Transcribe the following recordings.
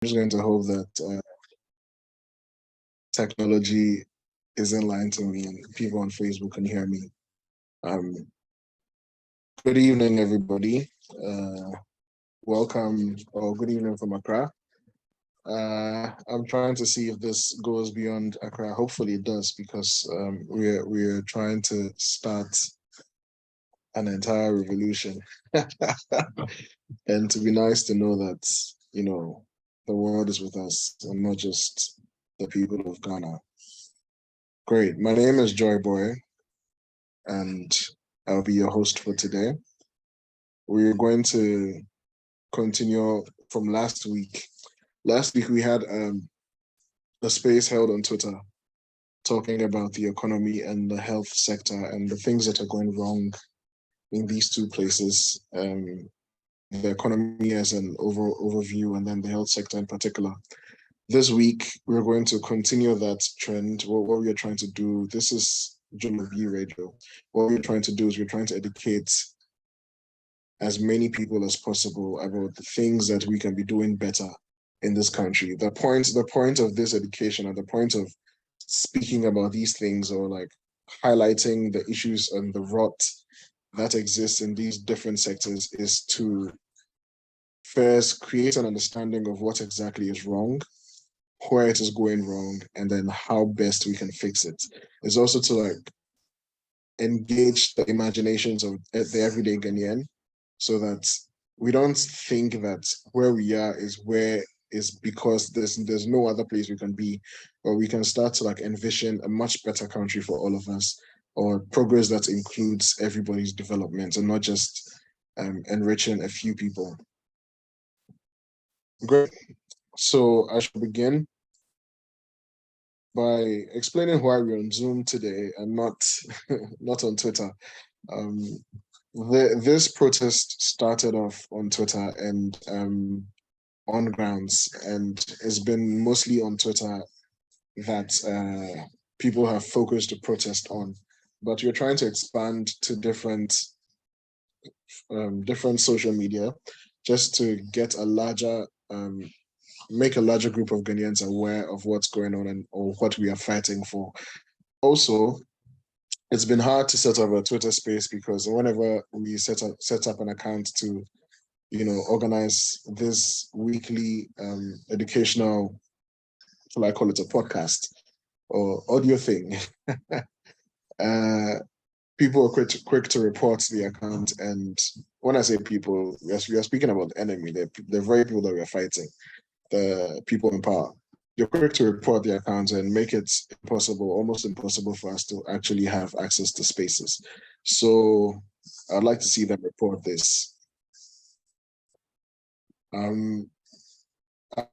just going to hope that technology is in line to me and people on Facebook can hear me. Um, Good evening, everybody. Welcome, or good evening from Accra. I'm trying to see if this goes beyond Accra. Hopefully it does, because we're trying to start an entire revolution. And to be nice to know that, the world is with us and not just the people of Ghana. Great. My name is Joy Boy, and I'll be your host for today. We're going to continue from last week. Last week we had a space held on Twitter talking about the economy and the health sector and the things that are going wrong in these two places. The economy as an overview, and then the health sector in particular. This week, we're going to continue that trend. What we are trying to do, this is Julorbi Radio. What we're trying to do is we're trying to educate as many people as possible about the things that we can be doing better in this country. The point of this education, and the point of speaking about these things, or like highlighting the issues and the rot that exists in these different sectors, is to first create an understanding of what exactly is wrong, where it is going wrong, and then how best we can fix it. It's also to like engage the imaginations of the everyday Ghanaian, so that we don't think that where we are is because there's no other place we can be, or we can start to like envision a much better country for all of us, or progress that includes everybody's development and not just enriching a few people. Great. So I shall begin by explaining why we're on Zoom today and not not on Twitter. This protest started off on Twitter and on grounds, and it's been mostly on Twitter that people have focused the protest on. But we're trying to expand to different social media, just to get a larger make a larger group of Ghanaians aware of what's going on and or what we are fighting for. Also, it's been hard to set up a Twitter space, because whenever we set up an account to, organize this weekly educational, shall I call it a podcast or audio thing, people are quick to report the account. And when I say people, yes, we are speaking about the enemy, the very people that we are fighting, the people in power. You're quick to report the account and make it almost impossible for us to actually have access to spaces. So I'd like to see them report this.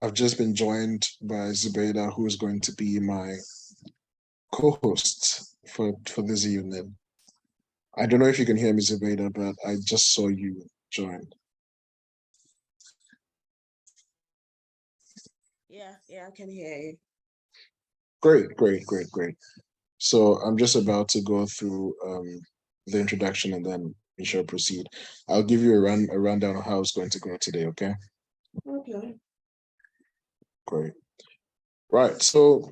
I've just been joined by Zubaida, who is going to be my co-host for this evening. I don't know if you can hear me, Zubaida, but I just saw you join. Yeah, I can hear you. Great. So I'm just about to go through the introduction, and then we shall proceed. I'll give you a rundown of how it's going to go today, okay? Okay. Great. Right, so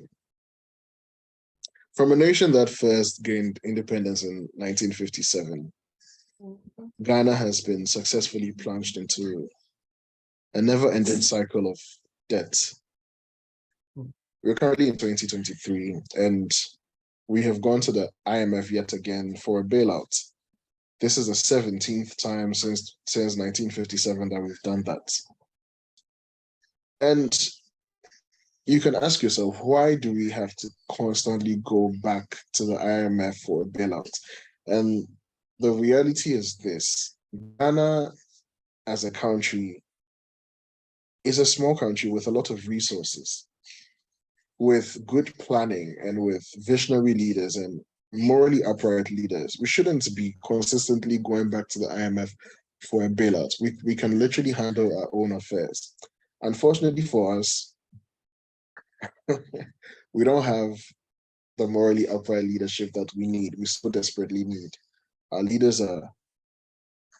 from a nation that first gained independence in 1957, Ghana has been successfully plunged into a never-ending cycle of debt. We're currently in 2023, and we have gone to the IMF yet again for a bailout. This is the 17th time since 1957 that we've done that. And you can ask yourself, why do we have to constantly go back to the IMF for a bailout? And the reality is this: Ghana as a country is a small country with a lot of resources, with good planning and with visionary leaders and morally upright leaders. We shouldn't be consistently going back to the IMF for a bailout. We can literally handle our own affairs. Unfortunately for us, we don't have the morally upright leadership that we need, we so desperately need. Our leaders are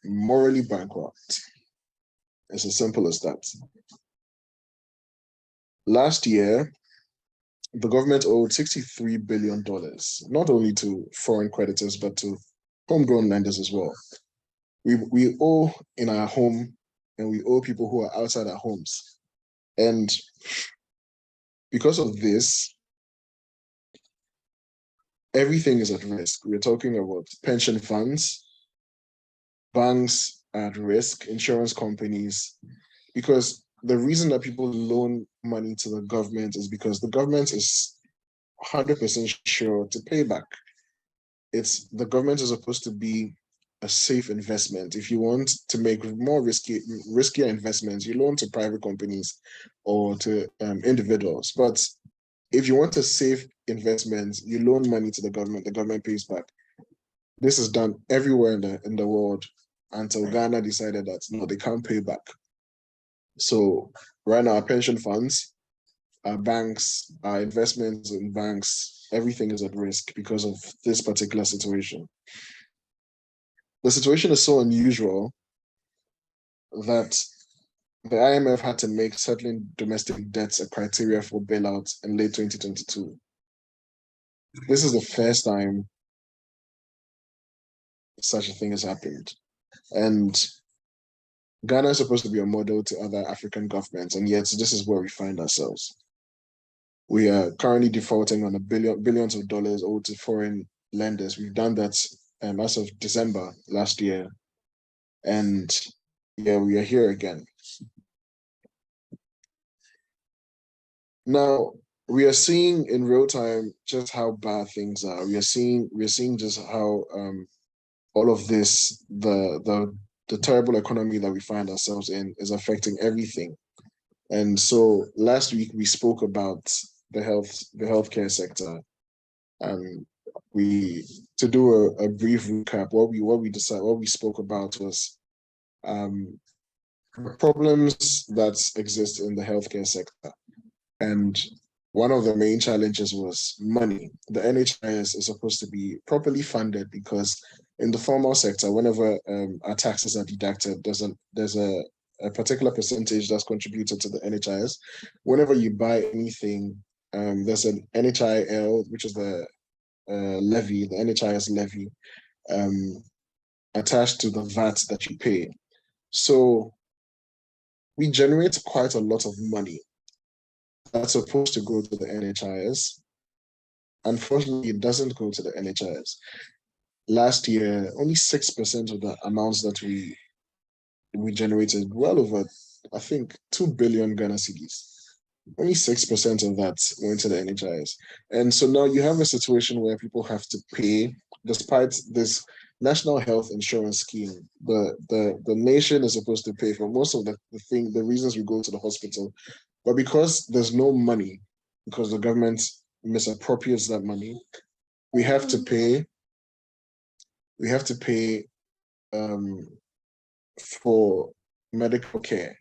morally bankrupt. It's as simple as that. Last year, the government owed $63 billion, not only to foreign creditors, but to homegrown lenders as well. We owe in our home, and we owe people who are outside our homes. And because of this, everything is at risk. We're talking about pension funds, banks are at risk, insurance companies, because the reason that people loan money to the government is because the government is 100% sure to pay back. The government is supposed to be a safe investment. If you want to make more riskier investments, you loan to private companies or to individuals. But if you want a safe investment, you loan money to the government pays back. This is done everywhere in the world until Ghana decided that no, they can't pay back. So right now, our pension funds, our banks, our investments in banks, everything is at risk because of this particular situation. The situation is so unusual that the IMF had to make settling domestic debts a criteria for bailout in late 2022. This is the first time such a thing has happened. And Ghana is supposed to be a model to other African governments, and yet this is where we find ourselves. We are currently defaulting on billions of dollars owed to foreign lenders. We've done that as of December last year. And yeah, we are here again. Now, we are seeing in real time just how bad things are. We are seeing just how all of this, the terrible economy that we find ourselves in is affecting everything. And so last week we spoke about the healthcare sector. To do a brief recap, what we spoke about was problems that exist in the healthcare sector. And one of the main challenges was money. The NHIS is supposed to be properly funded because in the formal sector, whenever our taxes are deducted, there's a particular percentage that's contributed to the NHIS. Whenever you buy anything, there's an NHIL, which is the levy, the NHIS levy, attached to the VAT that you pay. So we generate quite a lot of money that's supposed to go to the NHIS. Unfortunately, it doesn't go to the NHIS. Last year, only 6% of the amounts that we generated, well over, I think, 2 billion Ghana cedis. Only 6% of that went to the NHIS. And so now you have a situation where people have to pay, despite this national health insurance scheme. The nation is supposed to pay for most of the reasons we go to the hospital. But because there's no money, because the government misappropriates that money, we have to pay. We have to pay for medical care,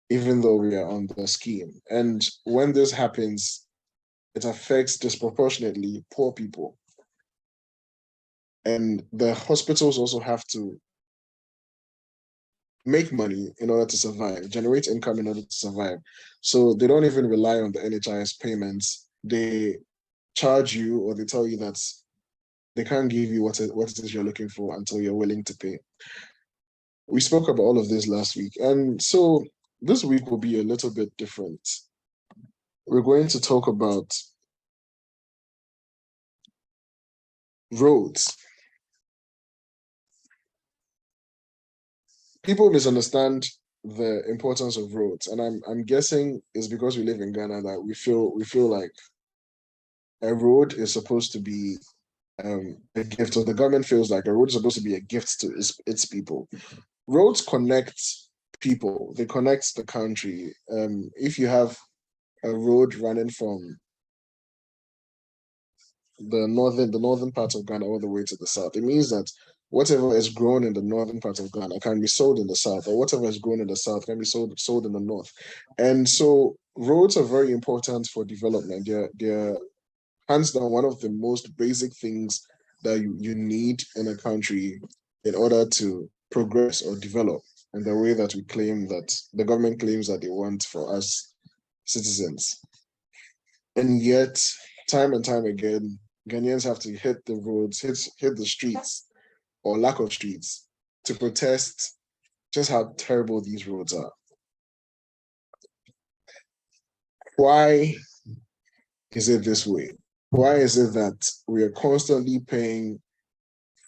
even though we are on the scheme. And when this happens, it affects disproportionately poor people. And the hospitals also have to make money in order to survive, generate income in order to survive. So they don't even rely on the NHIS payments. They charge you, or they tell you that they can't give you what it is you're looking for until you're willing to pay. We spoke about all of this last week. And so this week will be a little bit different. We're going to talk about roads. People misunderstand the importance of roads, and I'm guessing it's because we live in Ghana that we feel like a road is supposed to be a gift, or the government feels like a road is supposed to be a gift to its people. Roads connect people, they connect the country. If you have a road running from the northern part of Ghana all the way to the south, it means that whatever is grown in the northern part of Ghana can be sold in the south, or whatever is grown in the south can be sold in the north. And so roads are very important for development. They're hands down one of the most basic things that you need in a country in order to progress or develop in the way that we claim, that the government claims that they want for us citizens. And yet, time and time again, Ghanaians have to hit the roads, hit the streets, or lack of streets, to protest just how terrible these roads are. Why is it this way? Why is it that we are constantly paying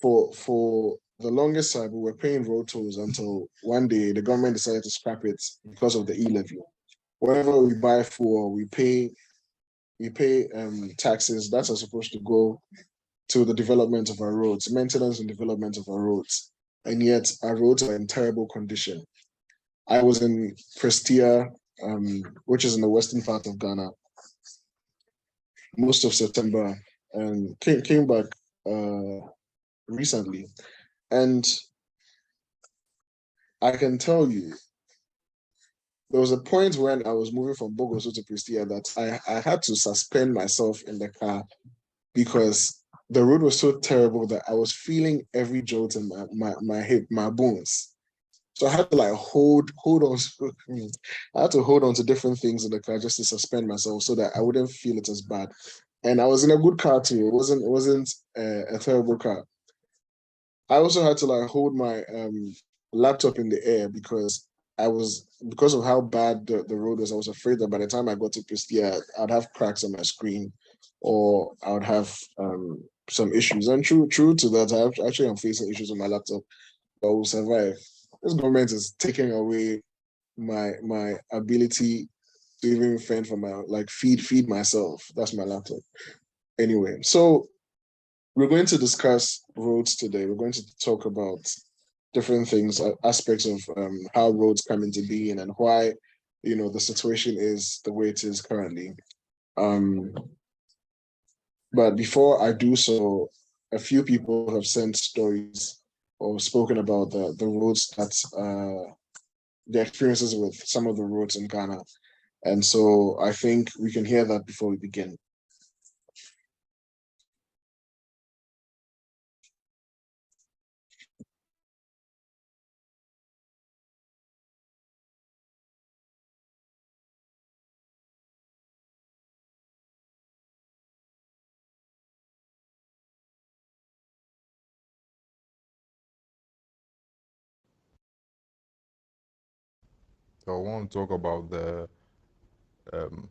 for the longest time? We were paying road tolls until one day the government decided to scrap it because of the e-levy. Whenever we buy fuel, we pay taxes that are supposed to go to the development of our roads, maintenance and development of our roads, and yet our roads are in terrible condition. I was in Prestia, which is in the western part of Ghana, most of September, and came back recently, and I can tell you, there was a point when I was moving from Bogoso to Prestia that I had to suspend myself in the car because the road was so terrible that I was feeling every jolt in my hip, my bones. So I had to like hold on. I had to hold on to different things in the car just to suspend myself so that I wouldn't feel it as bad. And I was in a good car too. It wasn't a terrible car. I also had to like hold my laptop in the air because because of how bad the road was. I was afraid that by the time I got to Pistia, I'd have cracks on my screen, or I would have some issues. And true to that, actually am facing issues with my laptop, but we'll survive. This government is taking away my ability to even fend for my feed myself. That's my laptop. Anyway, so we're going to discuss roads today. We're going to talk about different things, aspects of how roads come into being and why, the situation is the way it is currently. But before I do so, a few people have sent stories or spoken about the roads that their experiences with some of the roads in Ghana. And so I think we can hear that before we begin. So I want to talk about um,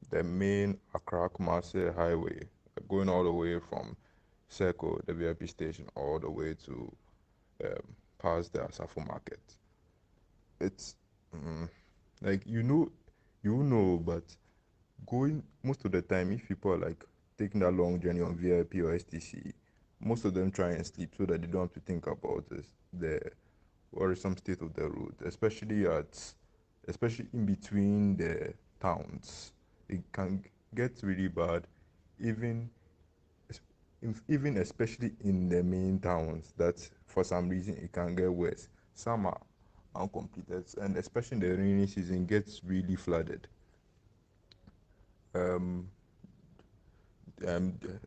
the main Accra Kumasi highway, going all the way from Circle, the VIP station, all the way to past the Asafo Market. It's like but going most of the time, if people are like taking that long journey on VIP or STC, most of them try and sleep so that they don't have to think about this, the worrisome state of the road, especially in between the towns. It can get really bad, even even especially in the main towns. That for some reason it can get worse. Some are uncompleted, and especially in the rainy season, gets really flooded. Um,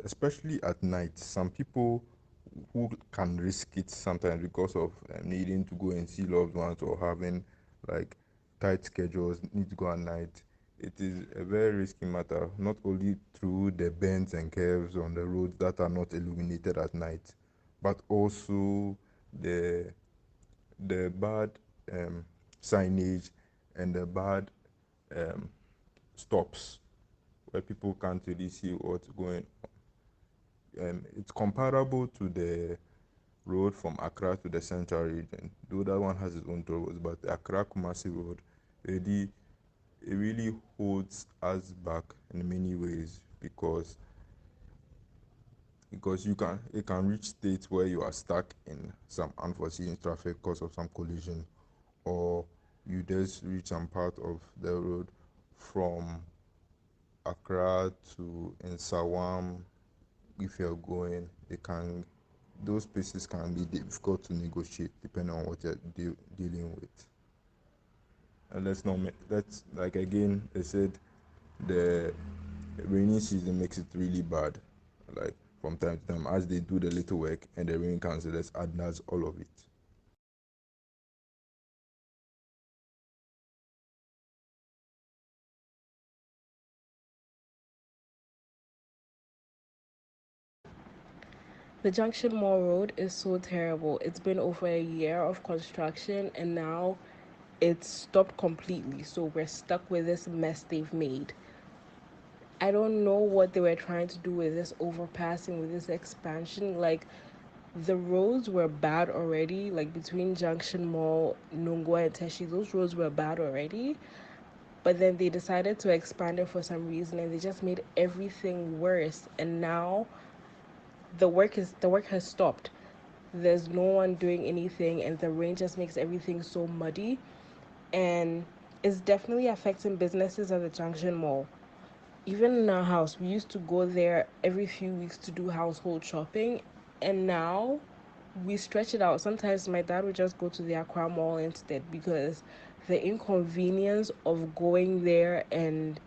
Especially at night, some people who can risk it sometimes because of needing to go and see loved ones or having like tight schedules, need to go at night. It is a very risky matter, not only through the bends and curves on the roads that are not illuminated at night, but also the bad um, signage and the bad um, stops where people can't really see what's going on. It's comparable to the road from Accra to the central region, though that one has its own troubles. But the Accra Kumasi road really it really holds us back in many ways because it can reach states where you are stuck in some unforeseen traffic because of some collision, or you just reach some part of the road from Accra to Nsawam. If you're going, those places can be difficult to negotiate depending on what you're dealing with. And let's like again, they said the rainy season makes it really bad. Like from time to time, as they do the little work and the rain comes, let's add all of it. The Junction Mall Road is so terrible. It's been over a year of construction and now it's stopped completely. So we're stuck with this mess they've made. I don't know what they were trying to do with this overpassing, with this expansion. Like, the roads were bad already, like between Junction Mall, Nungwa, and Teshi, those roads were bad already. But then they decided to expand it for some reason and they just made everything worse. And now the work has stopped. There's no one doing anything and the rain just makes everything so muddy, and it's definitely affecting businesses at the Junction Mall. Even in our house, we used to go there every few weeks to do household shopping, and now we stretch it out. Sometimes my dad would just go to the Accra Mall instead because the inconvenience of going there, and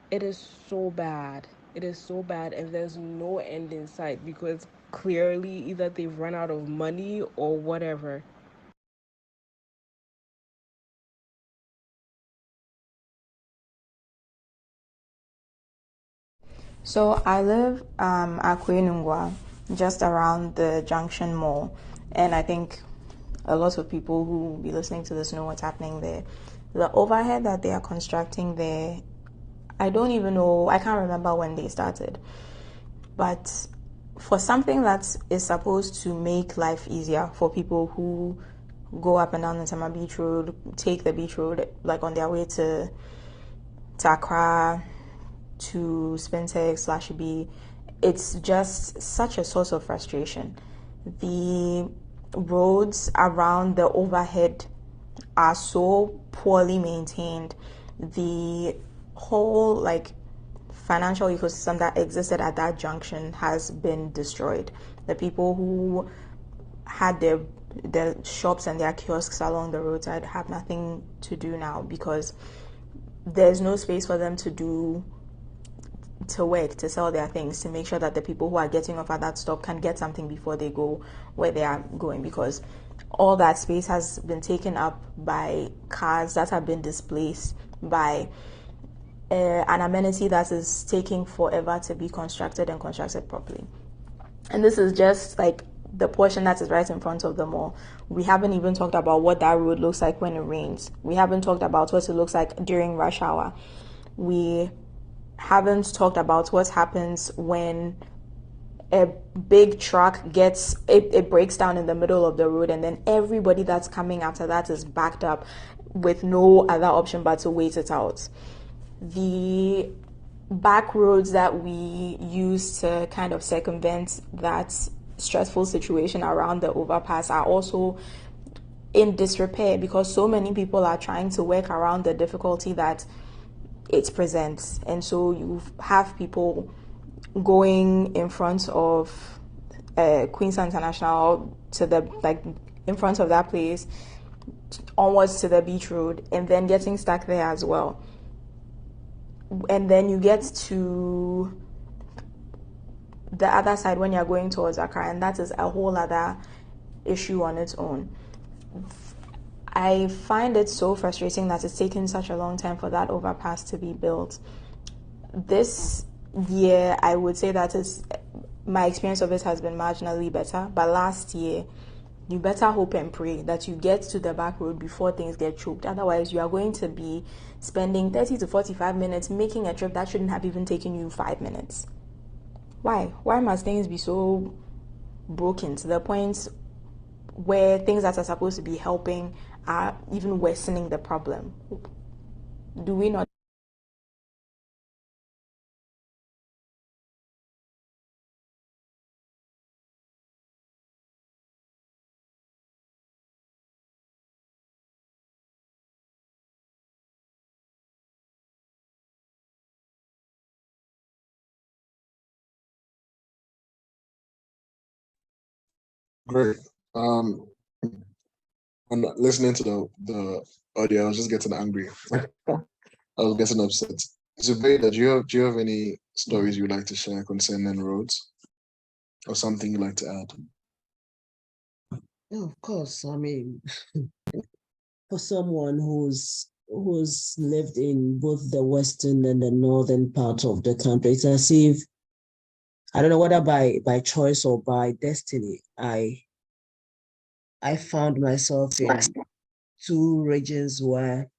it is so bad. It is so bad, and there's no end in sight because clearly either they've run out of money or whatever. So I live at Kwenungwa, just around the Junction Mall, and I think a lot of people who will be listening to this know what's happening there. The overhead that they are constructing there, I don't even know, I can't remember when they started, but for something that is supposed to make life easier for people who go up and down the Tama Beach Road, take the beach road, like on their way to Accra, to Spentex / B, it's just such a source of frustration. The roads around the overhead are so poorly maintained. The whole financial ecosystem that existed at that junction has been destroyed. The people who had their shops and their kiosks along the roadside have nothing to do now because there's no space for them to work, to sell their things, to make sure that the people who are getting off at that stop can get something before they go where they are going, because all that space has been taken up by cars that have been displaced, by an amenity that is taking forever to be constructed and constructed properly. And this is just like the portion that is right in front of the mall. We haven't even talked about what that road looks like when it rains. We haven't talked about what it looks like during rush hour. We haven't talked about what happens when a big truck gets it breaks down in the middle of the road, and then everybody that's coming after that is backed up with no other option but to wait it out. The back roads that we use to kind of circumvent that stressful situation around the overpass are also in disrepair because so many people are trying to work around the difficulty that it presents. And so you have people going in front of Queen's International to in front of that place onwards to the beach road and then getting stuck there as well. And then you get to the other side when you're going towards Accra, and that is a whole other issue on its own. I find it so frustrating that it's taken such a long time for that overpass to be built. This year, I would say that my experience of it has been marginally better, but last year, you better hope and pray that you get to the back road before things get choked. Otherwise, you are going to be spending 30 to 45 minutes making a trip that shouldn't have even taken you 5 minutes. Why? Why must things be so broken to the point where things that are supposed to be helping are even worsening the problem? Do we not? Great. And listening to the audio, I was just getting angry. I was getting upset. Zubaydah, do you have any stories you'd like to share concerning roads or something you'd like to add? Yeah, of course. I mean, for someone who's lived in both the western and the northern part of the country, it's as if I don't know whether by choice or by destiny, I found myself in two regions where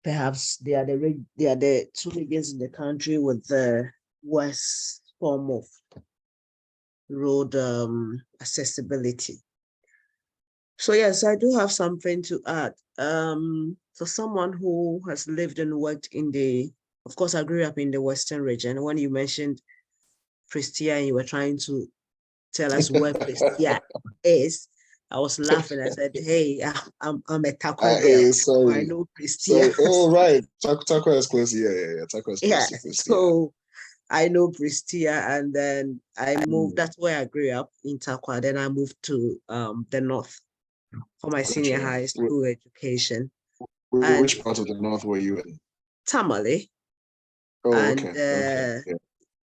perhaps they are the two regions in the country with the worst form of road accessibility. So yes, I do have something to add. For someone who has lived and worked of course, I grew up in the Western region. When you mentioned Prestia and you were trying to tell us where Prestia is, I was laughing. I said, "Hey, I'm a Takwa girl. So I know Prestia." Oh, right. Takwa is close. Yeah. Takwa is close to Prestia. So I know Prestia, and then I moved. That's where I grew up, in Takwa. Then I moved to the north for my senior high school education. Which part of the north were you in? Tamale. Oh, and okay. Yeah.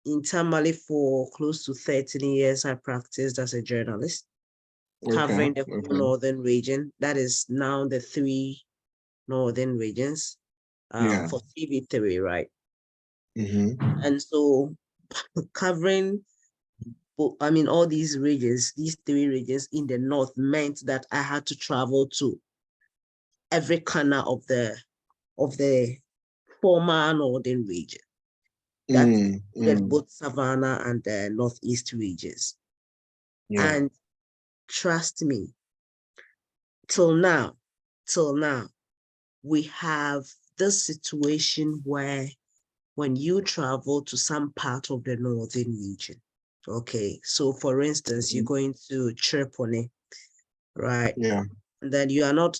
In Tamale for close to 13 years, I practiced as a journalist, covering the whole northern region. That is now the 3 northern regions for TV3, right? And so covering, all these regions, these 3 regions in the north, meant that I had to travel to every corner of the former northern region. That included both Savannah and the northeast regions. Yeah. And trust me, till now, we have this situation where when you travel to some part of the northern region, okay, so for instance, you're going to Tripoli, right? Yeah. And then you are not,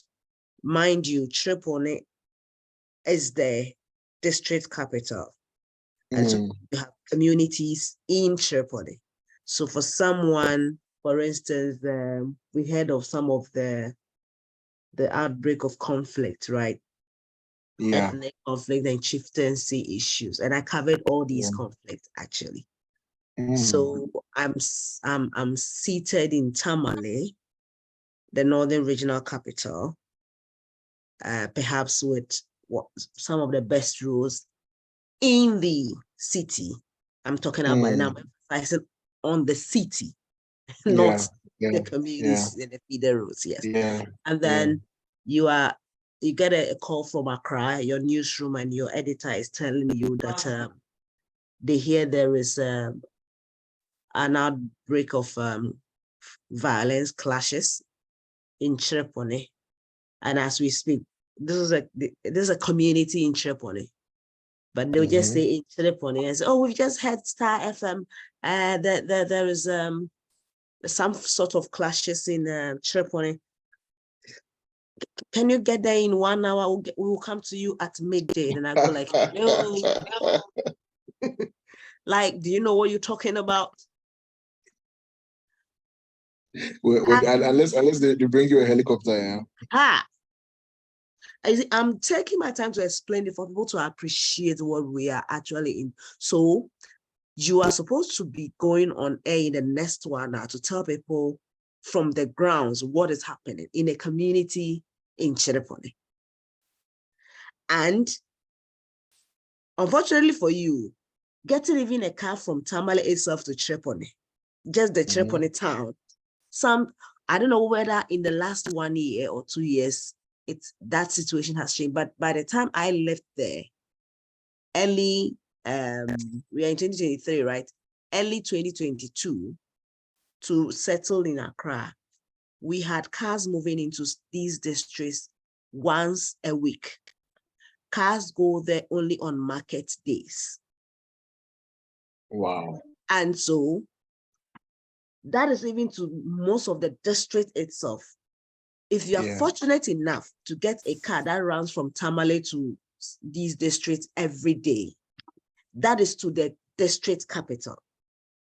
mind you, Tripoli is the district capital. And so you have communities in Tripoli. So for someone, for instance, we heard of some of the outbreak of conflict, right? Yeah. Ethnic conflict and chieftaincy issues. And I covered all these conflicts actually. So I'm seated in Tamale, the northern regional capital, perhaps with some of the best roads in the city. I'm talking about, and I'm emphasizing on the city, not the communities and the feeder roads. Yes. Yeah. And then you get a call from Accra, your newsroom, and your editor is telling you that they hear there is an outbreak of violence, clashes in Tripoli. And as we speak, this is a community in Tripoli. But they'll just say in Tripoli and say, "Oh, we've just had Star FM. There is some sort of clashes in Tripoli. Can you get there in 1 hour? We will come to you at midday." And I go like, "No." Like, do you know what you're talking about? Unless they bring you a helicopter, yeah. I'm taking my time to explain it for people to appreciate what we are actually in. So you are supposed to be going on air in the next 1 hour to tell people from the grounds what is happening in a community in Tripoli. And unfortunately for you, getting even a car from Tamale itself to Tripoli, just the Tripoli town, I don't know whether in the last 1 year or 2 years, that situation has changed. But by the time I left there, we are in 2023, right? Early 2022, to settle in Accra, we had cars moving into these districts once a week. Cars go there only on market days. Wow. And so that is even to most of the district itself. If you are fortunate enough to get a car that runs from Tamale to these districts every day, that is to the district capital.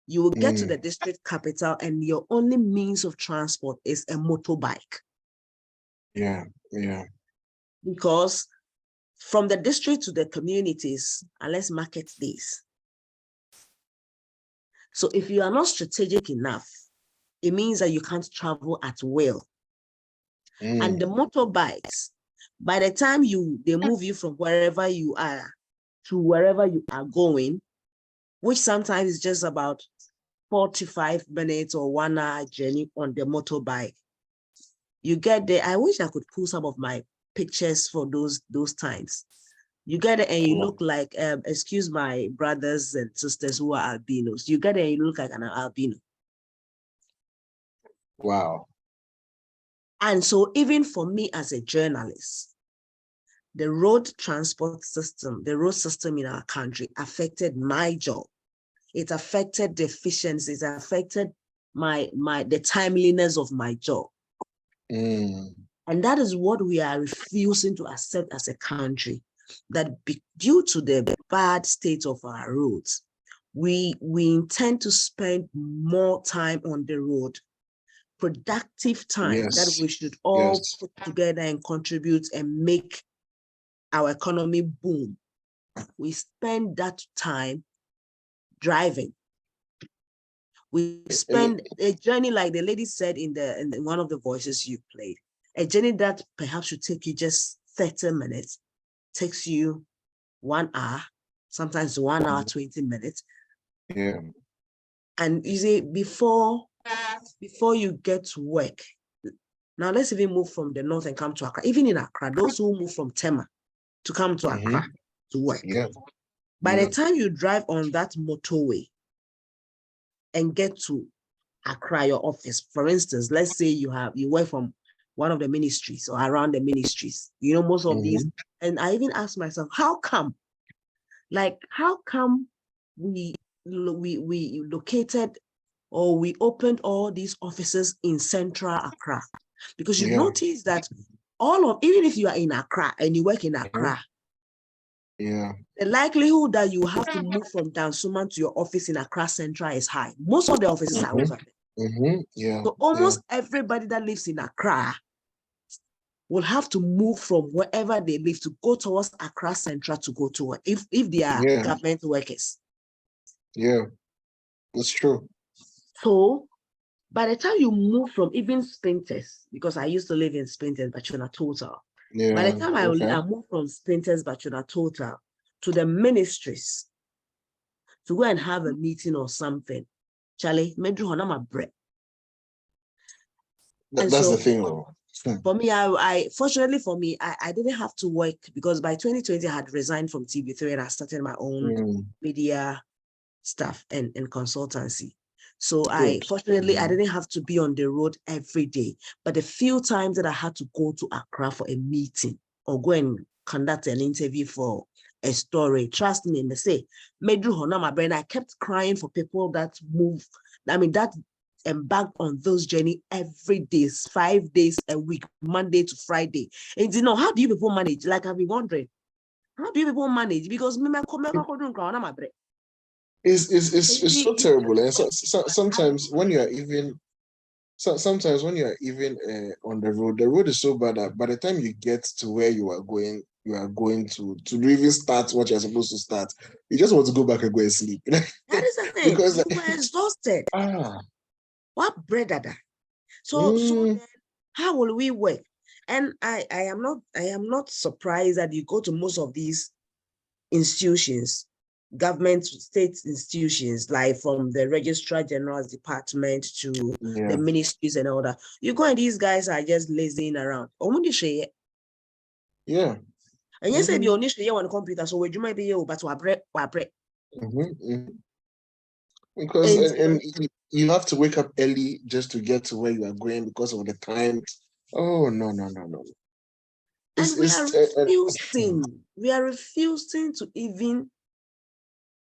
You will get to the district capital and your only means of transport is a motorbike. Yeah. Because from the district to the communities, unless market days. So if you are not strategic enough, it means that you can't travel at will. And the motorbikes, by the time they move you from wherever you are to wherever you are going, which sometimes is just about 45 minutes or 1 hour journey on the motorbike. You get there. I wish I could pull some of my pictures for those times. You get there and you look like, excuse my brothers and sisters who are albinos. You get there and you look like an albino. Wow. And so even for me as a journalist, the road transport system, the road system in our country affected my job. It affected the efficiency. It affected the timeliness of my job. Mm. And that is what we are refusing to accept as a country, that due to the bad state of our roads, we intend to spend more time on the road, productive time that we should all put together and contribute and make our economy boom. We spend that time driving. We spend a journey, like the lady said in one of the voices you played, a journey that perhaps should take you just 30 minutes, takes you 1 hour, sometimes 1 hour, 20 minutes. Yeah. And you see, before you get to work, now let's even move from the north and come to Accra. Even in Accra, those who move from Tema to come to Accra to work, by the time you drive on that motorway and get to Accra, your office, for instance, let's say you work from one of the ministries or around the ministries, most of these, and I even ask myself, how come we located or we opened all these offices in central Accra? Because you notice that even if you are in Accra and you work in Accra, the likelihood that you have to move from Dansoman to your office in Accra Central is high. Most of the offices are open. So almost everybody that lives in Accra will have to move from wherever they live to go towards Accra Central to go to work, if they are government workers. Yeah, that's true. So by the time you move from even Spinters, because I used to live in Spinters, Bachuna Total. By the time I moved from Spinters, Bachuna Total to the ministries to go and have a meeting or something, Charlie, medru honama bread. That's the thing. For me, fortunately for me, I didn't have to work, because by 2020 I had resigned from TV3 and I started my own media stuff and consultancy. So fortunately, I didn't have to be on the road every day. But the few times that I had to go to Accra for a meeting or go and conduct an interview for a story, trust me, they say, medru honama brain. I kept crying for people that move. That embarked on those journey every day, 5 days a week, Monday to Friday. And how do you people manage? Like, I've been wondering, how do you people manage? Because it's so terrible. And sometimes when you are even on the road is so bad that by the time you get to where you are going to even start what you're supposed to start, you just want to go back and go and sleep. That is the thing. Because you were exhausted. What bread are that? So then how will we work? And I am not surprised that you go to most of these institutions, government, state institutions, like from the Registrar General's Department to the ministries and all that. You go and these guys are just lazing around. Yeah. And you say the only on the computer, so you might be able to break. Because and you have to wake up early just to get to where you are going because of the time. Oh no. And we are refusing to even,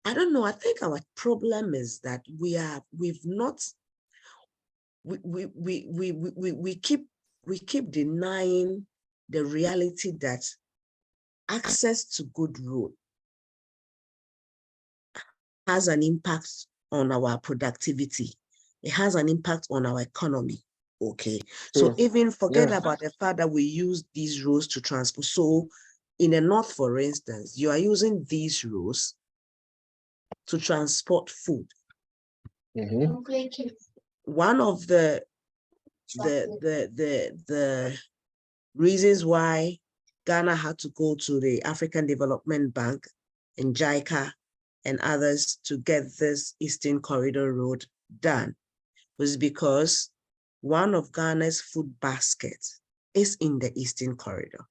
I don't know, I think our problem is that we keep denying the reality that access to good road has an impact on our productivity. It has an impact on our economy. Okay. So even forget about the fact that we use these roads to transport. So in the north, for instance, you are using these roads to transport food. One of the reasons why Ghana had to go to the African Development Bank and JICA and others to get this Eastern Corridor Road done was because one of Ghana's food baskets is in the Eastern Corridor.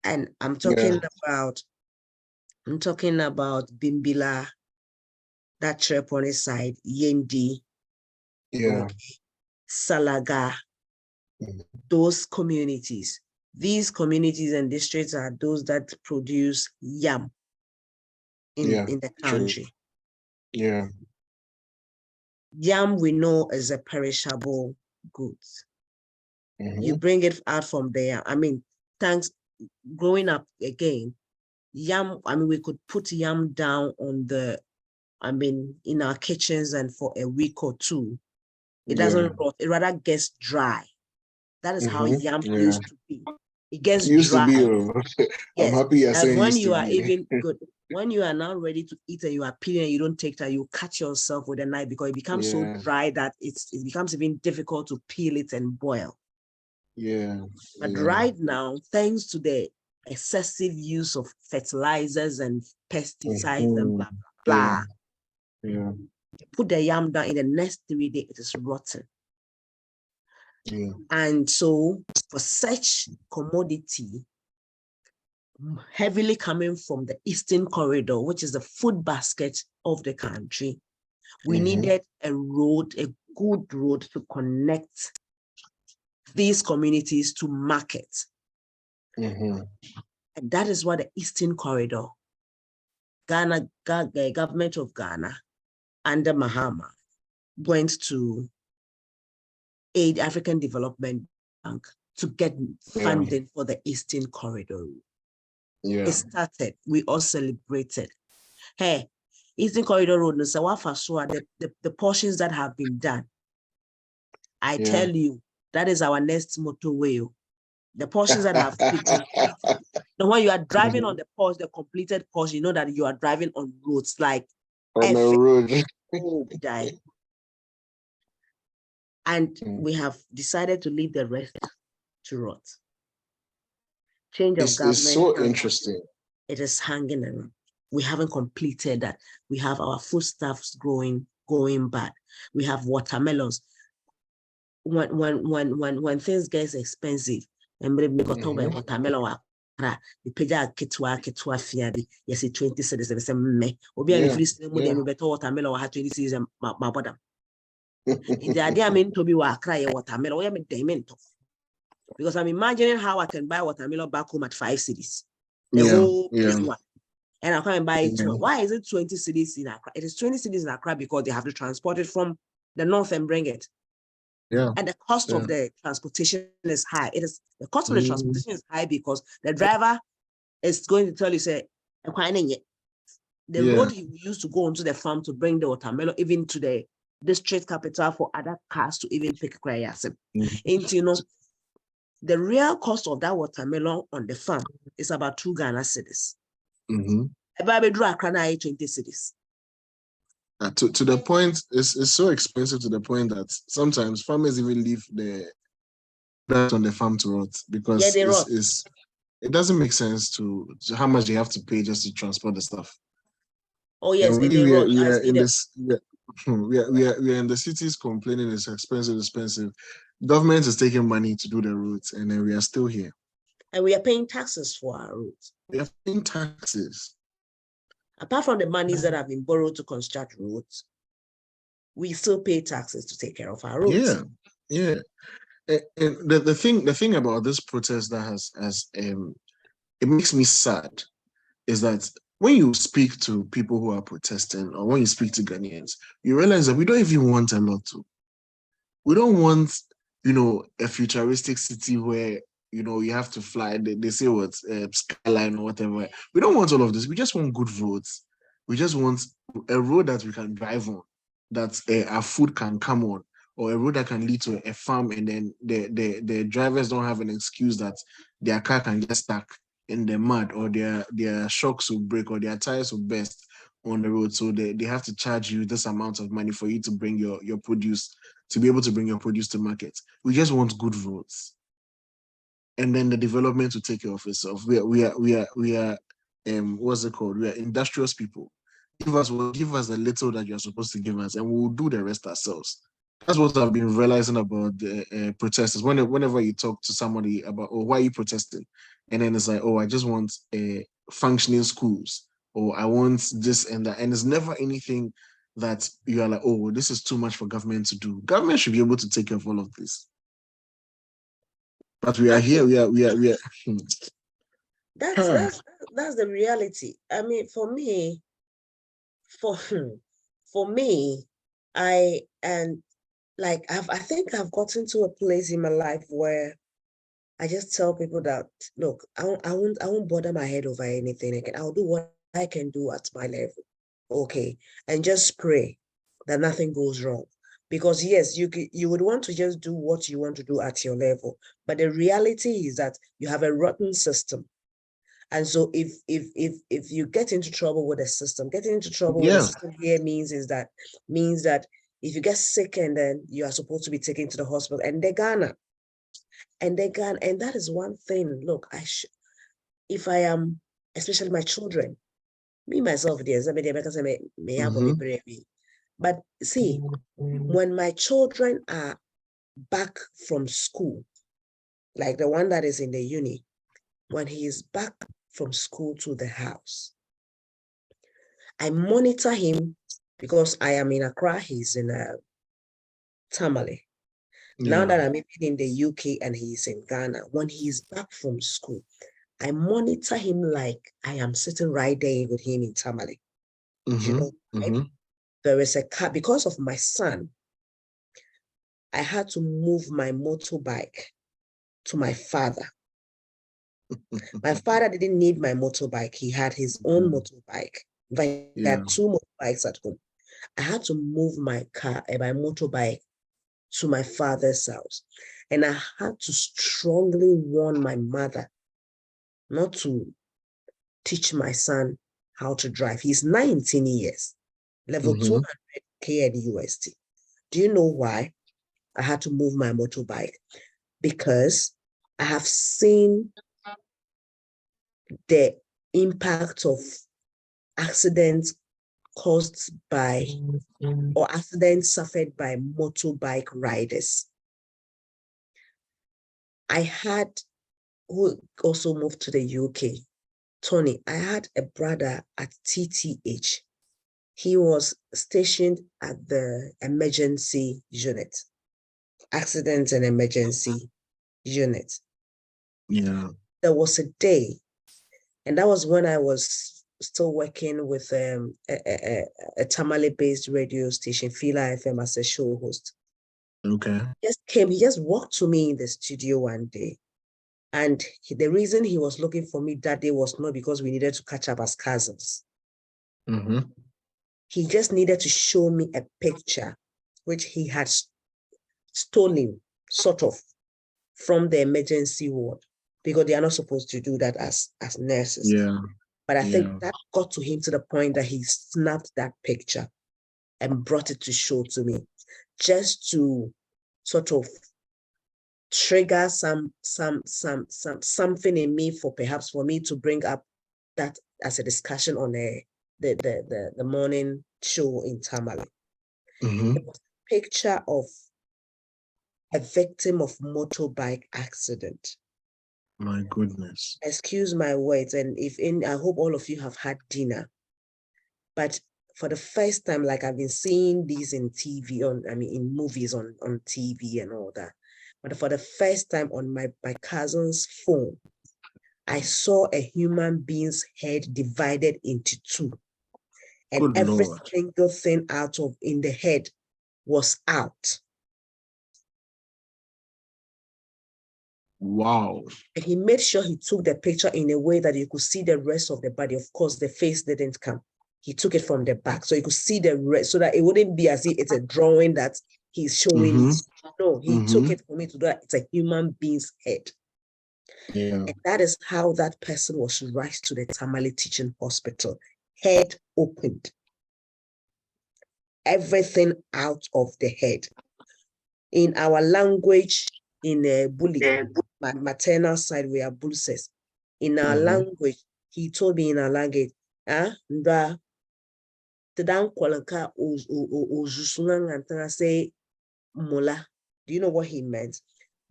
And I'm talking about Bimbila, that Trepone side, Yendi, Salaga, those communities. These communities and districts are those that produce yam in the country. Yeah. Yam we know is a perishable goods. You bring it out from there. I mean, growing up again, yam, I mean, we could put yam down on in our kitchens, and for a week or two, it doesn't rot, it rather gets dry. That is how yam used to be. It gets dry. I'm happy you're saying when you are even good, when you are now ready to eat and you are peeling and you don't take time, you cut yourself with a knife because it becomes so dry that it becomes even difficult to peel it and boil. But right now, thanks to the excessive use of fertilizers and pesticides and blah, blah, blah, put the yam down, in the next 3 days, it is rotten. And so for such commodity, heavily coming from the Eastern Corridor, which is the food basket of the country, we needed a road, a good road to connect these communities to market. And that is what the Eastern Corridor, the government of Ghana under Mahama went to aid African Development Bank to get funding for the Eastern Corridor. It started, we all celebrated. Hey, Eastern Corridor Road, the portions that have been done, I tell you, that is our next motorway. The portions that have been completed. Now, when you are driving on the completed portion, you know that you are driving on roads like on the road. And we have decided to leave the rest to rot. Change of government. It's so interesting. It is hanging around. We haven't completed that. We have our foodstuffs going bad. We have watermelons. When things get expensive, and we got over watermelon. The page kitwa fiabi. Yes, 20 cedis. They say me. Obi am free still more than better watermelon. I had 20 cedis and my bottom. In the idea, I mean to be cry watermelon. We am a because I'm imagining how I can buy watermelon back home at 5 cedis. The whole one. And I come and buy it. Why is it 20 cedis in Accra? It is 20 cedis in Accra because they have to transport it from the north and bring it. And the cost of the transportation is high. The cost of the transportation is high because the driver is going to tell you, say, the road he used to go onto the farm to bring the watermelon even to the district capital for other cars to even pick Krayasim. And you know, the real cost of that watermelon on the farm is about 2 Ghana cedis. About 20 cedis. To the point, it's so expensive to the point that sometimes farmers even leave that on the farm to rot because it doesn't make sense to how much they have to pay just to transport the stuff. Oh yes, we are in the cities complaining it's expensive. Government is taking money to do the roads, and then we are still here. And we are paying taxes for our roads. We are paying taxes. Apart from the monies that have been borrowed to construct roads, we still pay taxes to take care of our roads. And the thing about this protest that has it makes me sad is that when you speak to people who are protesting or when you speak to Ghanaians, you realize that we don't even want a lot to. We don't want, a futuristic city where, you have to fly. They say what, skyline or whatever. We don't want all of this. We just want good roads. We just want a road that we can drive on, that our food can come on, or a road that can lead to a farm, and then the drivers don't have an excuse that their car can get stuck in the mud, or their shocks will break, or their tires will burst on the road. So they have to charge you this amount of money for you to bring your produce, to be able to bring your produce to market. We just want good roads. And then the development to take care of itself. We are what's it called? We are industrious people. Give us the little that you're supposed to give us, and we'll do the rest ourselves. That's what I've been realizing about the protesters. Whenever you talk to somebody about, oh, why are you protesting? And then it's like, oh, I just want functioning schools, or I want this and that. And it's never anything that you are like, oh, this is too much for government to do. Government should be able to take care of all of this. But we are here. We are. That's the reality. I mean, for me, I think I've gotten to a place in my life where I just tell people that, look, I won't bother my head over anything again. I'll do what I can do at my level, okay, and just pray that nothing goes wrong. Because yes, you would want to just do what you want to do at your level, but the reality is that you have a rotten system. And so if you get into trouble with the system, getting into trouble with the system here means that if you get sick and then you are supposed to be taken to the hospital, and they're gonna. And that is one thing. Look, if I am, especially my children, me myself, but see, when my children are back from school, like the one that is in the uni, when he is back from school to the house, I monitor him because I am in Accra, he's in Tamale. Now that I'm in the UK and he's in Ghana, when he's back from school, I monitor him like I am sitting right there with him in Tamale. You know, right? There is a car, because of my son, I had to move my motorbike to my father. My father didn't need my motorbike. He had his own motorbike. He had two motorbikes at home. I had to move my motorbike to my father's house. And I had to strongly warn my mother not to teach my son how to drive. He's 19 years, level 200 KNUST. Do you know why I had to move my motorbike? Because I have seen the impact of accidents caused by or accidents suffered by motorbike riders. I had, who also moved to the UK, Tony, I had a brother at TTH. He was stationed at the emergency unit, accident and emergency unit. Yeah. There was a day, and that was when I was still working with a Tamale-based radio station, Fila FM, as a show host. Okay. He just walked to me in the studio one day. And the reason he was looking for me that day was not because we needed to catch up as cousins. He just needed to show me a picture which he had stolen, sort of, from the emergency ward, because they are not supposed to do that as nurses. Yeah. But I think that got to him to the point that he snapped that picture and brought it to show to me, just to sort of trigger something in me for me to bring up that as a discussion on the morning show in Tamale. It was a picture of a victim of motorbike accident. My goodness. Excuse my words, and I hope all of you have had dinner. But for the first time, like I've been seeing these in TV, in movies on TV and all that. But for the first time on my cousin's phone, I saw a human being's head divided into two. And every single thing in the head was out. Wow. And he made sure he took the picture in a way that you could see the rest of the body. Of course, the face didn't come. He took it from the back so you could see the rest, so that it wouldn't be as if it's a drawing that he's showing. No, he took it for me to do that. It's a human being's head. Yeah. And that is how that person was rushed to the Tamale Teaching Hospital. Head opened. Everything out of the head. In our language, in Buli, my maternal side, we are Bulses. In our language, he told me in a language, the dan kwalaka ozusunang and say mola. Do you know what he meant?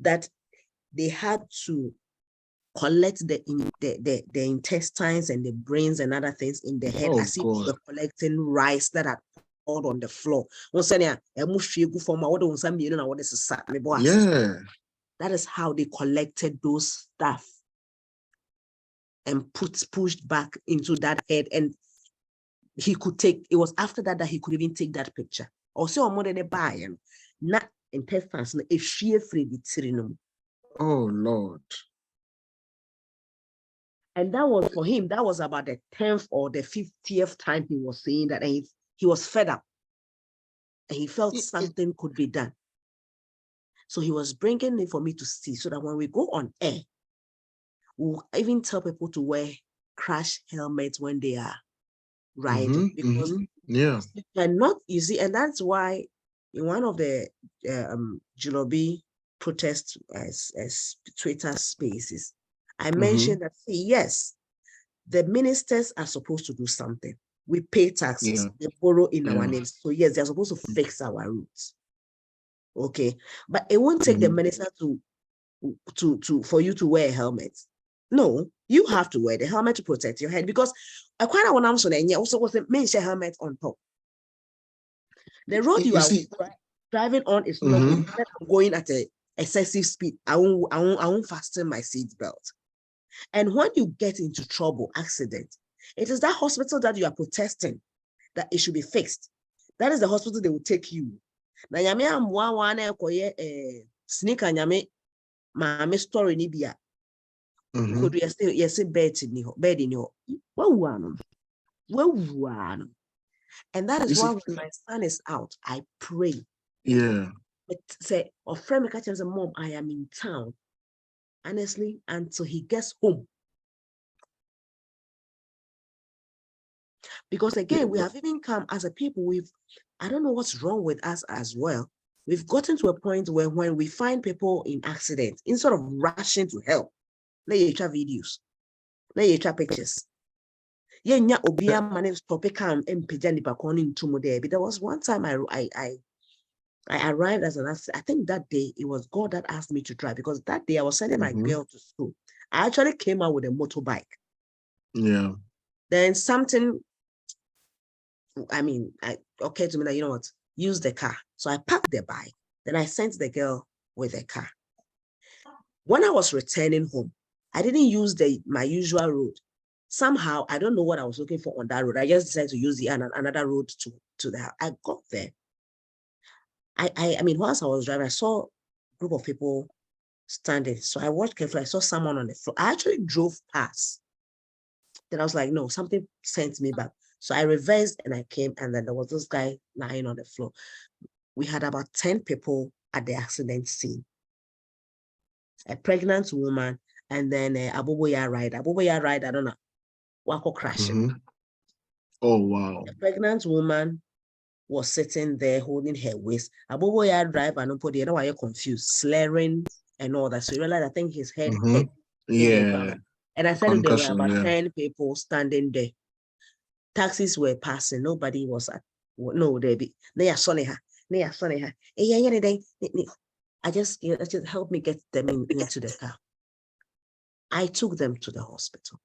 That they had to collect the intestines and the brains and other things in the head, as if they were collecting rice that had poured on the floor. Yeah. That is how they collected those stuff and pushed back into that head. And he could take, it was after that he could even take that picture. Also, more than a buy, not intestines, if she free the. Oh Lord. And that was for him, that was about the 10th or the 50th time he was saying that, and he was fed up. And he felt something could be done. So he was bringing it for me to see, so that when we go on air, we'll even tell people to wear crash helmets when they are riding. Because yeah, you cannot, you see, and that's why in one of the Julorbi protest as Twitter spaces, I mentioned that, see, yes, the ministers are supposed to do something. We pay taxes, they borrow in our names. So yes, they're supposed to fix our routes. Okay, but it won't take the minister for you to wear a helmet. No, you have to wear the helmet to protect your head, because I quite want to also wasn't mention helmet on top. The road you are driving on is not going at an excessive speed. I won't fasten my seat belt. And when you get into trouble, accident, it is that hospital that you are protesting that it should be fixed. That is the hospital they will take you. Na nyame amwa wana ekoye sneaker nyame maame story ni bia. Because we are still bed in your and that is why when my son is out, I pray. Yeah. But say, or friend me catch him say, Mom, I am in town. Honestly, until he gets home. Because again, we have even come as a people, I don't know what's wrong with us as well. We've gotten to a point where when we find people in accidents, instead of rushing to help, let you try videos, let you try pictures. Yeah, obia managed topic come and pejani bakoni into there. But there was one time I arrived as an accident. I think that day it was God that asked me to drive, because that day I was sending my girl to school. I actually came out with a motorbike. Yeah. Then something, I mean, occurred to me that, you know what, use the car. So I parked the bike. Then I sent the girl with the car. When I was returning home, I didn't use my usual road. Somehow, I don't know what I was looking for on that road. I just decided to use another road to the house. I got there. I mean, whilst I was driving, I saw a group of people standing. So I watched carefully. I saw someone on the floor. I actually drove past. Then I was like, no, something sent me back. So I reversed and I came, and then there was this guy lying on the floor. We had about 10 people at the accident scene. A pregnant woman, and then a Aboboya ride. Aboboya ride, I don't know. Wako crashing. Oh, wow. The pregnant woman was sitting there holding her waist. Aboboya driver, no put the other why confused, slurring and all that. So you realize, I think his head hit the ground. And I said there were about 10 people standing there. Taxis were passing. Nobody was at. No, they are sonny her. They are sonny her. I just helped me get them into the car. I took them to the hospital.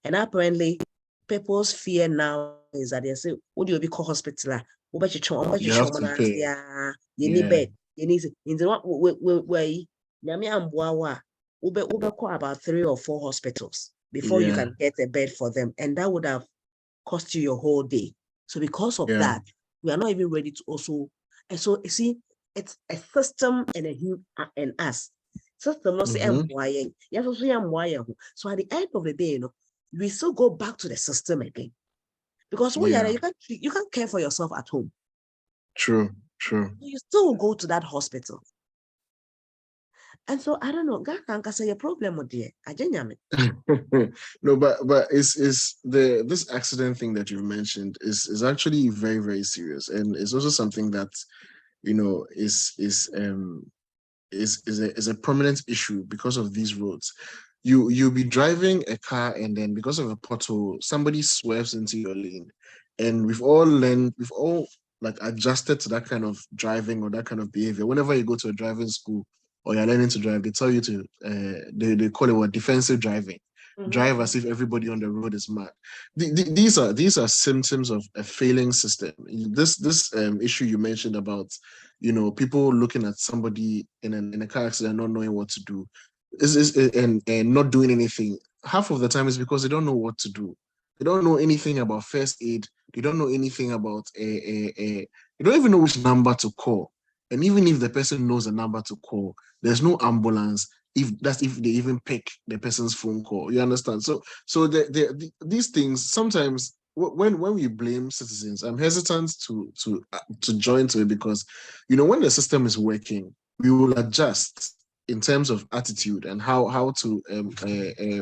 And apparently, people's fear now is that they say, "Would you be called hospital? You have to pay. You need bed. You need in the way. About 3 or 4 hospitals before you can get a bed for them, and that would have cost you your whole day. So because of that, we are not even ready to also. And so you see, it's a system and us. System not say so at the end of the day, we still go back to the system again. Because you can't care for yourself at home. True. You still go to that hospital. And so I don't know, God can say a problem with you. No, but it's this accident thing that you've mentioned is actually very, very serious. And it's also something that, you know, is a prominent issue because of these roads. you'll be driving a car, and then because of a pothole, somebody swerves into your lane. And we've all like adjusted to that kind of driving or that kind of behavior. Whenever you go to a driving school or you're learning to drive, they tell you to they call it what, defensive driving. Drive as if everybody on the road is mad. These are symptoms of a failing system. This issue you mentioned about, people looking at somebody in a car accident, not knowing what to do, and not doing anything. Half of the time is because they don't know what to do. They don't know anything about first aid. They don't know anything about they don't even know which number to call. And even if the person knows the number to call, there's no ambulance. If they even pick the person's phone call, you understand? So these things sometimes, when we blame citizens, I'm hesitant to join to it, because when the system is working, we will adjust in terms of attitude and how to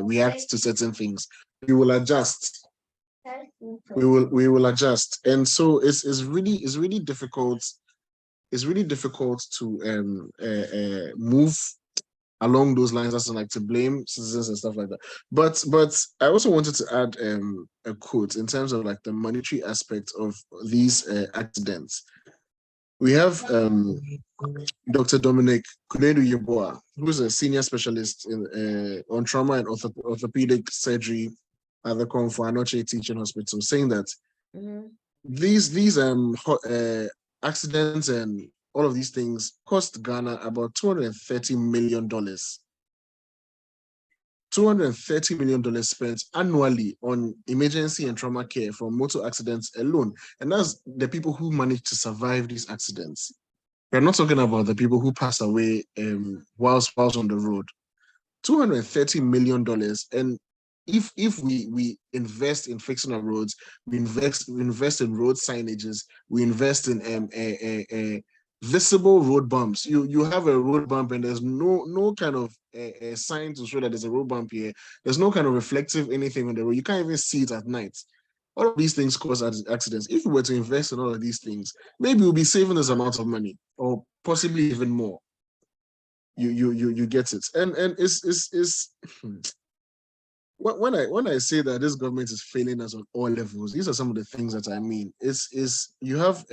react to certain things. We will adjust. We will adjust, and so it's really difficult. It's really difficult to move along those lines, as in like to blame citizens and stuff like that. But I also wanted to add a quote in terms of like the monetary aspect of these accidents. We have Dr. Dominic Kunedu-Yeboah, who's a senior specialist on trauma and orthopedic surgery at the Komfo Anoche Teaching Hospital, saying that these accidents and all of these things cost Ghana about $230 million. $230 million spent annually on emergency and trauma care for motor accidents alone. And that's the people who manage to survive these accidents. We're not talking about the people who pass away whilst on the road. $230 million. And if we invest in fixing our roads, we invest in road signages, we invest in visible road bumps. You have a road bump and there's no kind of a sign to show that there's a road bump here. There's no kind of reflective anything on the road. You can't even see it at night. All of these things cause accidents. If we were to invest in all of these things, maybe we'll be saving this amount of money, or possibly even more. You get it. And it's when I say that this government is failing us on all levels, these are some of the things that I mean. Is you have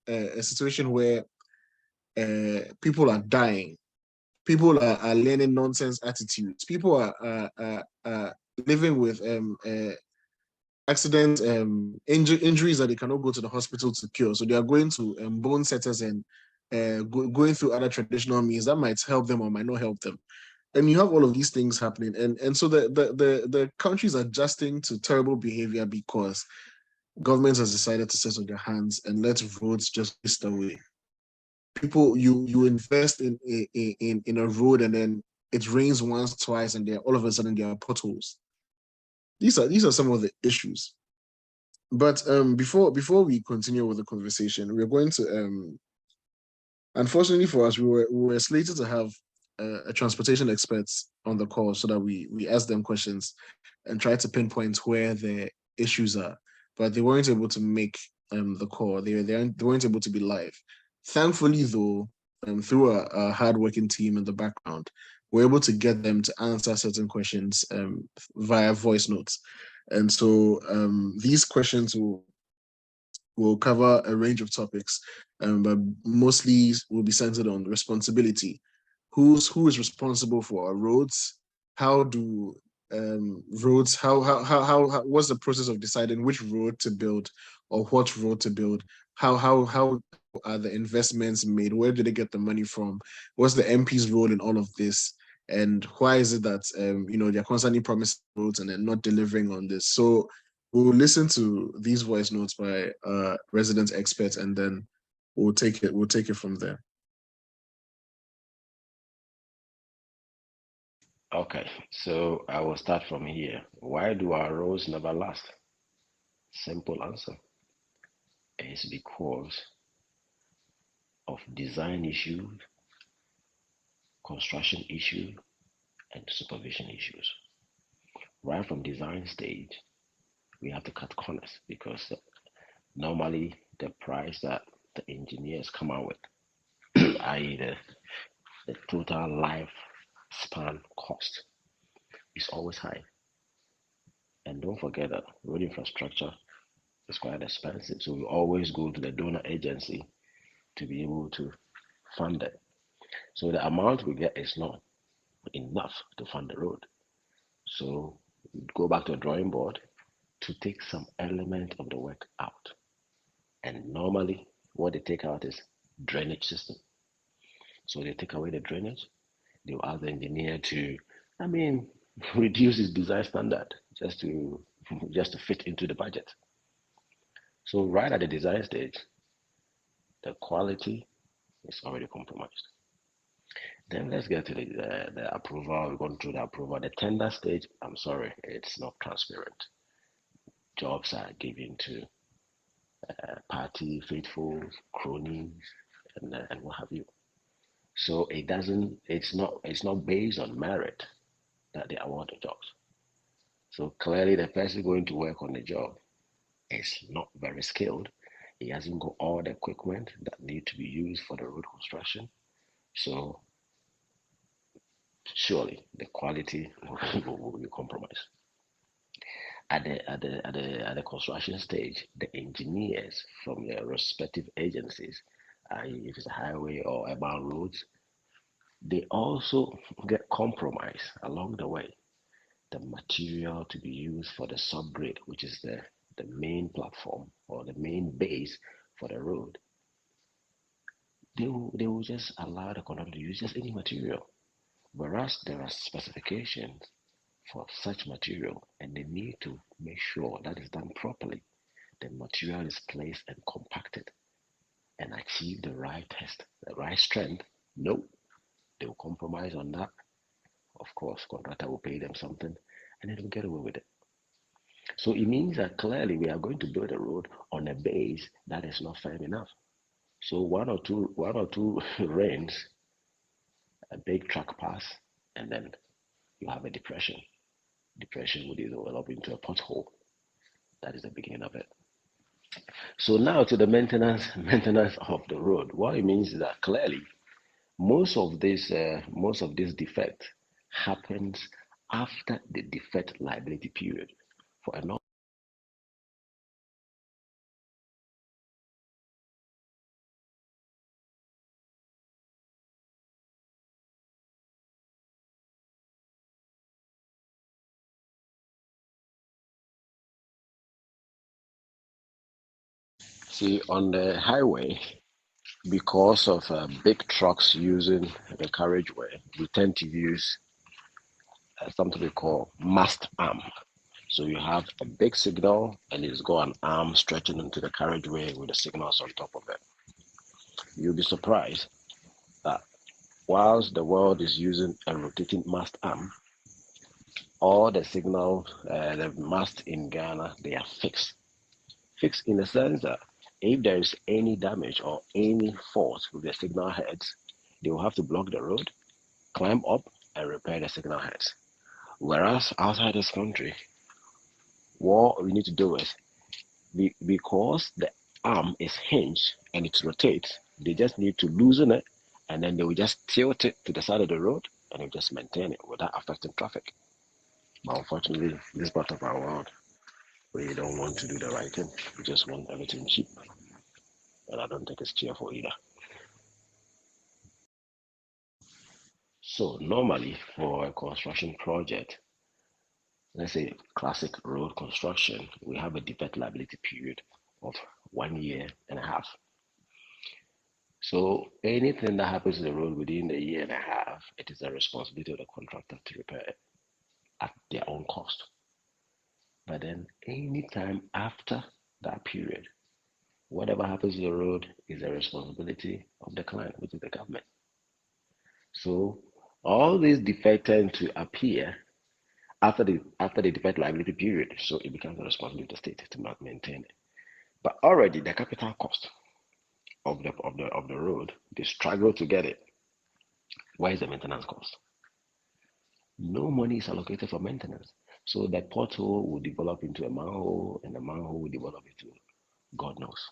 a situation where people are dying, people are learning nonsense attitudes, people are living with accidents, injuries that they cannot go to the hospital to cure. So they are going to bone setters and going through other traditional means that might help them or might not help them. And you have all of these things happening, and so the country is adjusting to terrible behavior because government has decided to sit on their hands and let roads just waste away. People, you invest in a road, and then it rains once, twice, and all of a sudden there are potholes. These are some of the issues. But before we continue with the conversation, we're going to unfortunately for us, we were slated to have a transportation experts on the call so that we ask them questions and try to pinpoint where the issues are, but they weren't able to make the call. They weren't able to be live. Thankfully, though, through a hardworking team in the background, we're able to get them to answer certain questions via voice notes. And so these questions will cover a range of topics, but mostly will be centered on responsibility. Who is responsible for our roads? How do roads? How what's the process of deciding which road to build or what road to build? How are the investments made? Where did they get the money from? What's the MP's role in all of this? And why is it that they're constantly promising roads and they're not delivering on this? So we'll listen to these voice notes by resident experts, and then we'll take it from there. Okay, so I will start from here. Why do our roads never last? Simple answer. It's because of design issues, construction issues, and supervision issues. Right from design stage, we have to cut corners because normally the price that the engineers come out with, i.e. the total lifespan cost, is always high. And don't forget that road infrastructure is quite expensive. So we always go to the donor agency to be able to fund it. So the amount we get is not enough to fund the road. So we go back to the drawing board to take some element of the work out. And normally what they take out is drainage system. So they take away the drainage, they'll ask the engineer to, reduce his design standard just to fit into the budget. So right at the design stage, the quality is already compromised. Then let's get to the approval. We're going through the approval. The tender stage, I'm sorry, it's not transparent. Jobs are given to party faithfuls, cronies, and what have you. So it's not based on merit that they award the jobs. So clearly the person going to work on the job is not very skilled. He hasn't got all the equipment that need to be used for the road construction. So surely the quality will be compromised. At the construction stage, the engineers from their respective agencies, if it's a highway or urban roads, they also get compromised along the way. The material to be used for the subgrade, which is the main platform or the main base for the road, they will just allow the contractor to use just any material, whereas there are specifications for such material, and they need to make sure that is done properly. The material is placed and compacted and achieve the right test, the right strength. No, they will compromise on that. Of course, contractor will pay them something, and they will get away with it. So it means that clearly we are going to build a road on a base that is not firm enough. So one or two rains, a big truck pass, and then you have a depression. Depression would develop into a pothole. That is the beginning of it. So now to the maintenance of the road. What it means is that clearly most of this defect happens after the defect liability period. For a See, on the highway, because of big trucks using the carriageway, we tend to use something we call mast arm. So you have a big signal and it's got an arm stretching into the carriageway with the signals on top of it. You'll be surprised that whilst the world is using a rotating mast arm, all the signals, the mast in Ghana, they are fixed. Fixed in the sense that if there is any damage or any fault with the signal heads, they will have to block the road, climb up, and repair the signal heads. Whereas outside this country, what we need to do is, because the arm is hinged and it rotates, they just need to loosen it, and then they will just tilt it to the side of the road, and they just maintain it without affecting traffic. But unfortunately, this part of our world, we don't want to do the right thing. We just want everything cheap. And I don't think it's cheerful either. So normally for a construction project, let's say classic road construction, we have a defect liability period of 1 year and a half. So anything that happens to the road within a year and a half, it is the responsibility of the contractor to repair it at their own cost. But then anytime after that period, whatever happens to the road is the responsibility of the client, which is the government. So all these defects tend to appear after the defect liability period, so it becomes the responsibility of the state to maintain it. But already the capital cost of the road, they struggle to get it. Where is the maintenance cost? No money is allocated for maintenance. So the pothole will develop into a manhole, and the manhole will develop into God knows.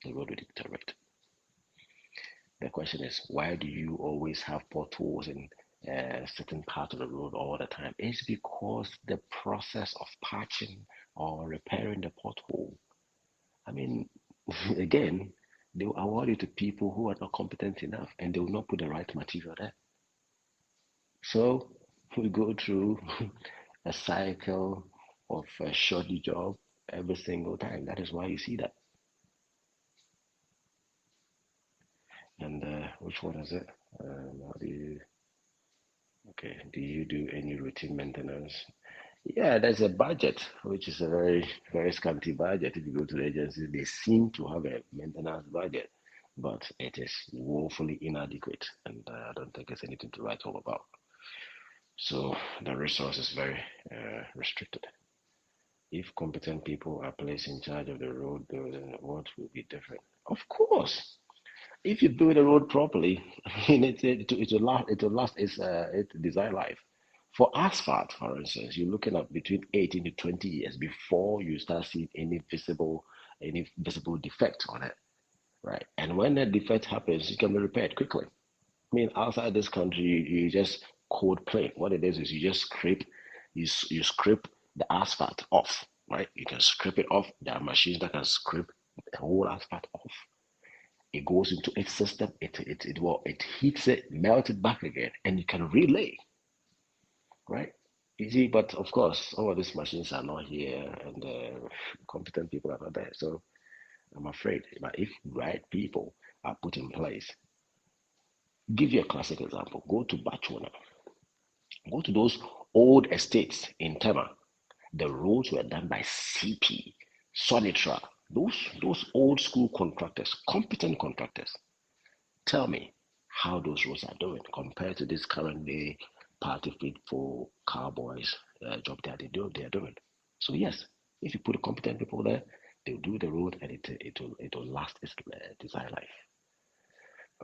The road will deteriorate. The question is, why do you always have potholes and a certain part of the road all the time. It's because the process of patching or repairing the pothole. I mean, again, they will award it to people who are not competent enough and they will not put the right material there. So we go through a cycle of a shoddy job every single time. That is why you see that. And which one is it? How do you, okay, do you do any routine maintenance? Yeah, there's a budget, which is a very, very scanty budget. If you go to the agencies, they seem to have a maintenance budget, but it is woefully inadequate, and I don't think it's anything to write home about. So the resource is very restricted. If competent people are placed in charge of the road building, what will be different? Of course, if you build a road properly, I mean, it will last its design life. For asphalt, for instance, you're looking at between 18 to 20 years before you start seeing any visible defect on it, right? And when that defect happens, it can be repaired quickly. I mean, outside this country, you just cold plate. What it is you just you scrape the asphalt off, right? You can scrape it off. There are machines that can scrape the whole asphalt off. It goes into its system. It heats it, melts it back again, and you can relay, right? Easy, but of course, all of these machines are not here, and competent people are not there. So I'm afraid, but if right people are put in place, give you a classic example. Go to Bachwana. Go to those old estates in Tema. The roads were done by CP, Sonitra, those old school contractors, competent contractors. Tell me how those roads are doing compared to this current day party faithful cowboys job that they are doing. So yes, if you put competent people there, they'll do the road and it will last its design life.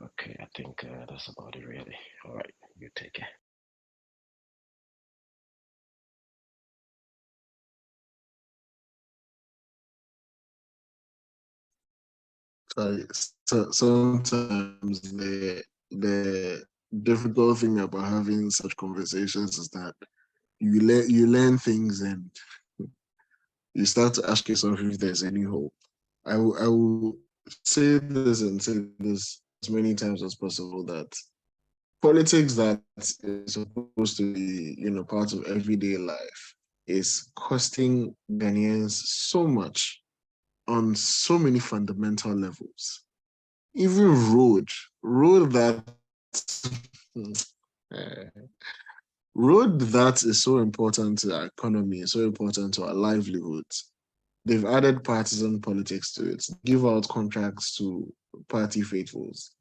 Okay, I think that's about it really. All right, you take care. Sorry. So sometimes the difficult thing about having such conversations is that you learn things and you start to ask yourself if there's any hope. I will say this and say this as many times as possible that politics that is supposed to be, part of everyday life is costing Ghanaians so much on so many fundamental levels. Even road that eh, road that is so important to our economy, so important to our livelihoods. They've added partisan politics to it, give out contracts to party faithfuls.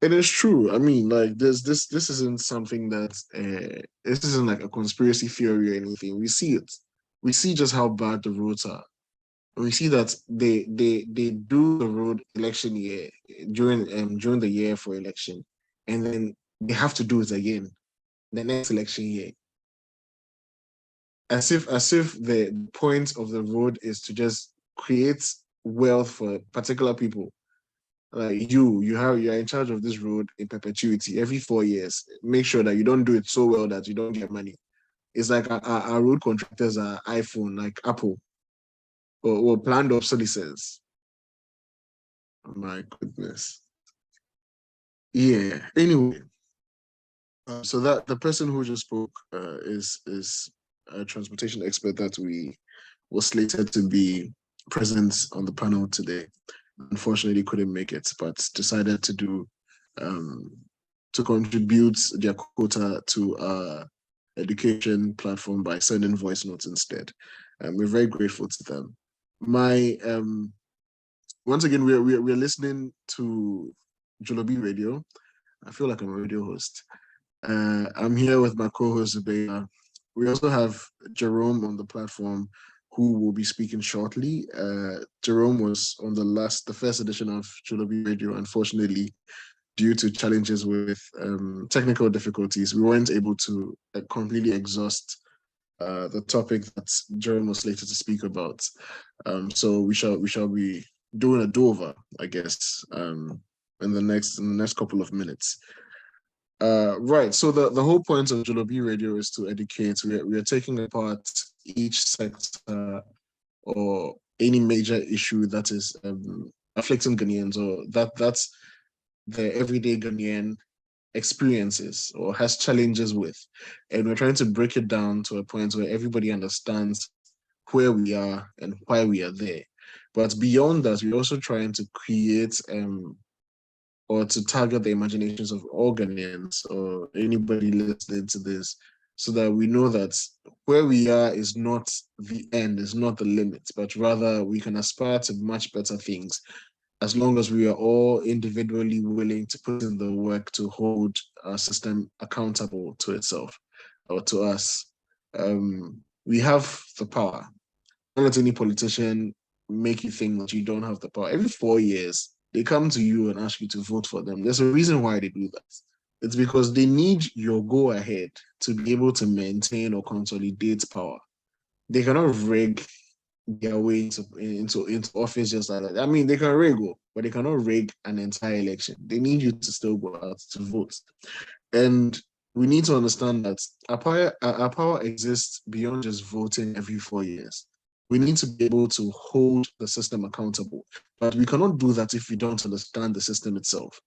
It is true. I mean, like this isn't something that this isn't like a conspiracy theory or anything. We see it. We see just how bad the roads are. We see that they do the road election year during the year for election, and then they have to do it again the next election year, as if the point of the road is to just create wealth for particular people. Like you're in charge of this road in perpetuity every 4 years. Make sure that you don't do it so well that you don't get money. It's like our road contractors are iPhone, like Apple, or planned obsolescence. Oh my goodness. Yeah. Anyway, so that the person who just spoke is a transportation expert that we was slated to be present on the panel today. Unfortunately, couldn't make it, but decided to contribute their quota to our education platform by sending voice notes instead. We're very grateful to them. Once again, we're listening to Julorbi Radio. I feel like I'm a radio host. I'm here with my co-host Zubeida. We also have Jerome on the platform, who will be speaking shortly. Jerome was on the first edition of Julorbi Radio. Unfortunately, due to challenges with technical difficulties, we weren't able to completely exhaust the topic that Jerome was slated to speak about. So we shall be doing a do-over, I guess, in the next couple of minutes. Right. So the whole point of Julorbi Radio is to educate. We are taking apart each sector or any major issue that is afflicting Ghanaians, or that's the everyday Ghanaian experiences or has challenges with. And we're trying to break it down to a point where everybody understands where we are and why we are there. But beyond that, we're also trying to create or to target the imaginations of all Ghanaians or anybody listening to this, so that we know that where we are is not the end, is not the limit, but rather we can aspire to much better things as long as we are all individually willing to put in the work to hold our system accountable to itself or to us. We have the power. Don't let any politician make you think that you don't have the power. Every 4 years, they come to you and ask you to vote for them. There's a reason why they do that. It's because they need your go ahead to be able to maintain or consolidate power. They cannot rig their way into office just like that. I mean, they can rig, but they cannot rig an entire election. They need you to still go out to vote. And we need to understand that our power exists beyond just voting every 4 years. We need to be able to hold the system accountable. But we cannot do that if we don't understand the system itself.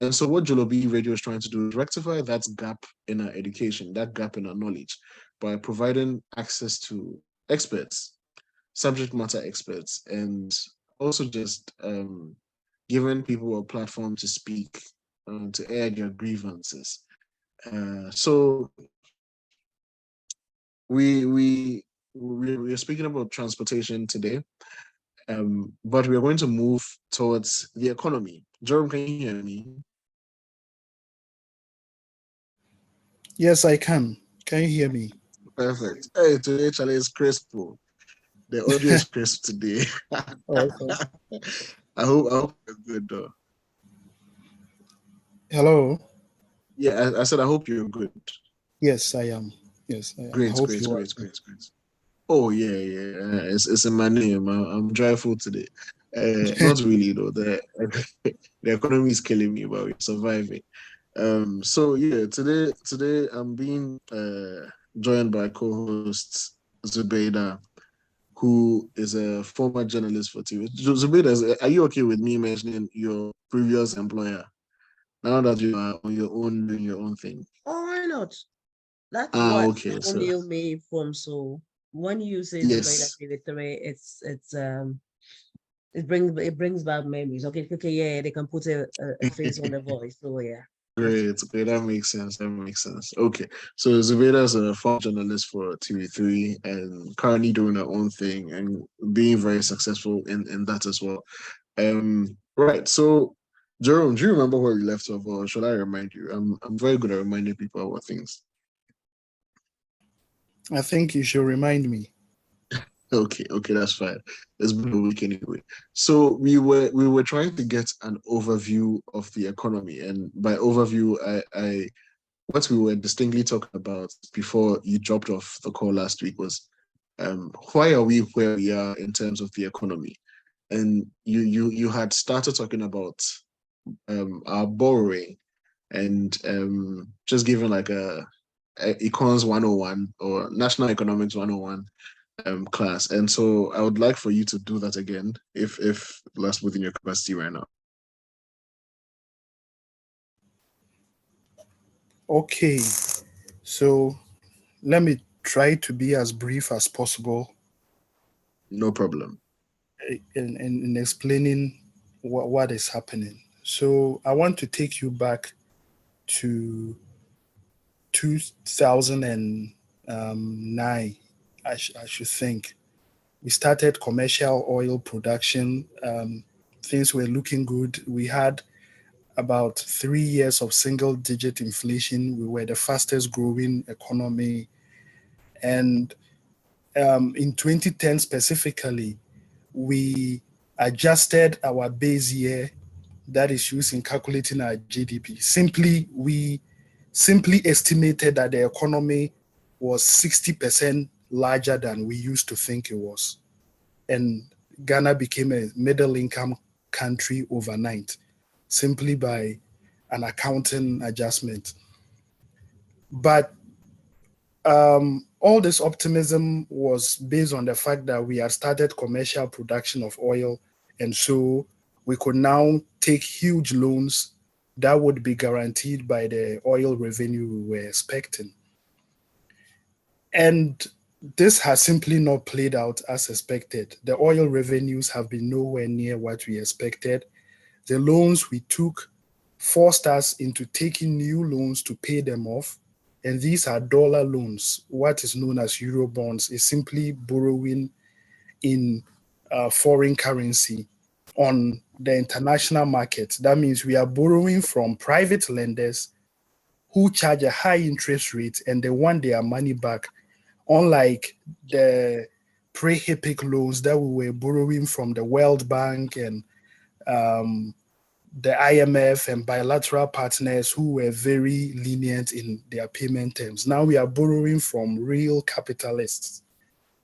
And so what Julorbi Radio is trying to do is rectify that gap in our education, that gap in our knowledge, by providing access to experts, subject matter experts, and also just giving people a platform to speak, to air their grievances. So we're speaking about transportation today, but we're going to move towards the economy. Jerome, can you hear me? Yes, I can. Can you hear me? Perfect. Hey, today Charlie is crisp. The audio is crisp today. Okay. I hope you're good though. Hello. Yeah, I said I hope you're good. Yes, I am. Yes, I am. Great. Oh yeah. It's in my name. I'm joyful today. Not really though. The economy is killing me, but we're surviving. So yeah, today I'm being joined by co-host Zubeida, who is a former journalist for TV. Zubeida, are you okay with me mentioning your previous employer now that you are on your own doing your own thing? Oh, why not? That's what Okay. So knew me from. So when you say yes. it brings back memories. Okay, yeah, they can put a face on the voice. So yeah. Great. That makes sense. Okay. So Zubeida is a former journalist for TV3 and currently doing her own thing and being very successful in that as well. Right. So Jerome, do you remember where we left off, or should I remind you? I'm very good at reminding people about things. I think you should remind me. Okay, that's fine. It's been a week anyway. So we were trying to get an overview of the economy, and by overview, I what we were distinctly talking about before you dropped off the call last week was why are we where we are in terms of the economy? And you had started talking about our borrowing and just giving like a Econs 101 or National Economics 101 class. And so I would like for you to do that again if that's within your capacity right now. Okay, so let me try to be as brief as possible. No problem. In explaining what is happening. So I want to take you back to 2009, I should think. We started commercial oil production. Things were looking good. We had about 3 years of single-digit inflation. We were the fastest growing economy. And in 2010 specifically, we adjusted our base year that is used in calculating our GDP. We simply estimated that the economy was 60% larger than we used to think it was. And Ghana became a middle-income country overnight, simply by an accounting adjustment. But all this optimism was based on the fact that we had started commercial production of oil, and so we could now take huge loans that would be guaranteed by the oil revenue we were expecting. And this has simply not played out as expected. The oil revenues have been nowhere near what we expected. The loans we took forced us into taking new loans to pay them off. And these are dollar loans. What is known as Euro bonds is simply borrowing in foreign currency on the international market. That means we are borrowing from private lenders who charge a high interest rate and they want their money back, unlike the pre-HIPC loans that we were borrowing from the World Bank and the IMF and bilateral partners who were very lenient in their payment terms. Now we are borrowing from real capitalists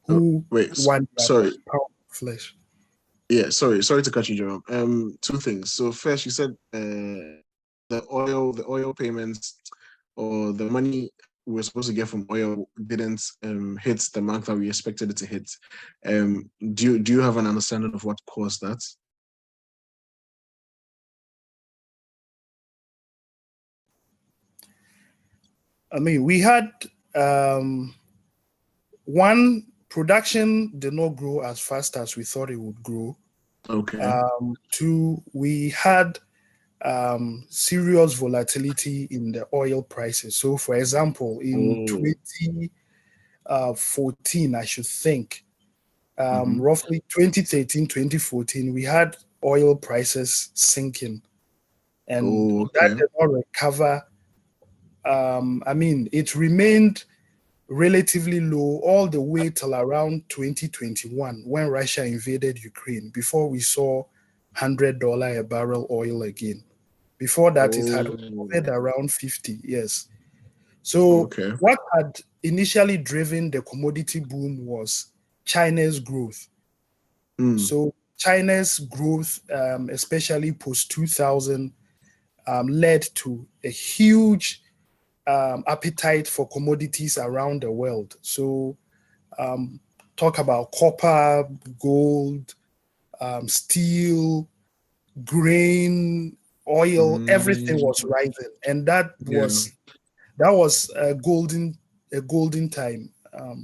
who want their pound of flesh. Yeah, sorry to cut you, Jerome. Two things. So first, you said the oil payments or the money we were supposed to get from oil didn't hit the mark that we expected it to hit. Do you have an understanding of what caused that? I mean, we had one, production did not grow as fast as we thought it would grow. Okay. Two, we had serious volatility in the oil prices. So, for example, in 2014, I should think, roughly 2013, 2014, we had oil prices sinking. And that did not recover. I mean, it remained relatively low all the way till around 2021 when Russia invaded Ukraine, before we saw $100 a barrel oil again. Before that, it had hovered around 50, yes. So what had initially driven the commodity boom was China's growth. So China's growth, especially post-2000, led to a huge appetite for commodities around the world. So talk about copper, gold, steel, grain, oil, everything was rising. And that was a golden time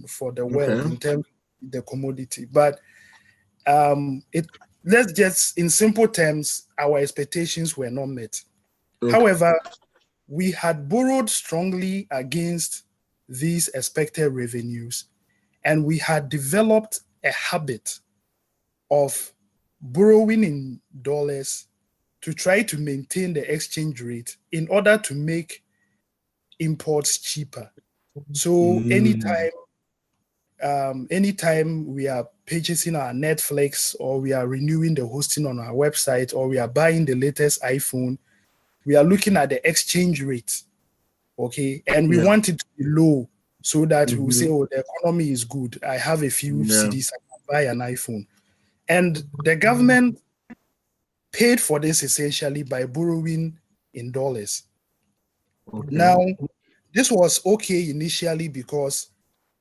for the world in terms of the commodity. But let's just, in simple terms, our expectations were not met. However, we had borrowed strongly against these expected revenues, and we had developed a habit of borrowing in dollars to try to maintain the exchange rate in order to make imports cheaper. So anytime we are purchasing our Netflix, or we are renewing the hosting on our website, or we are buying the latest iPhone, we are looking at the exchange rate, okay? And we want it to be low so that we will say, oh, the economy is good. I have a few CDs, I can buy an iPhone. And the government paid for this essentially by borrowing in dollars. Now, this was okay initially because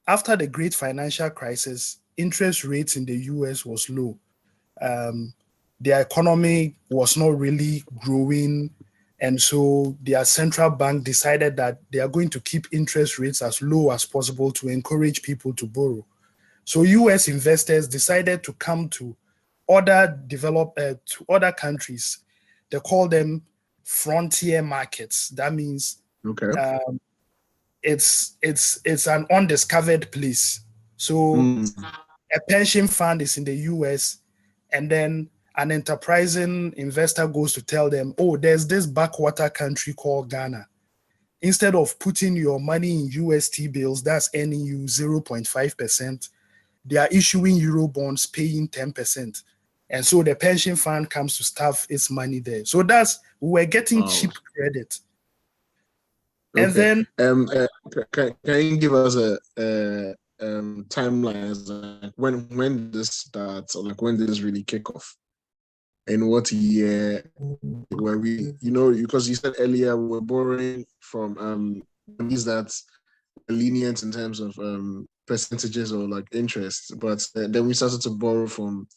after the great financial crisis, interest rates in the US was low. Their economy was not really growing. And so their central bank decided that they are going to keep interest rates as low as possible to encourage people to borrow. So US investors decided to come to other countries. They call them frontier markets. That means it's an undiscovered place. So a pension fund is in the US, and then an enterprising investor goes to tell them, oh, there's this backwater country called Ghana. Instead of putting your money in UST bills, that's earning you 0.5%, they are issuing Euro bonds paying 10%. And so the pension fund comes to stuff its money there. So we were getting cheap credit. And then can you give us a timeline, like when this starts, or like when did this really kick off? In what year were we, because you said earlier we were borrowing from companies that are lenient in terms of percentages or like interest, but then we started to borrow from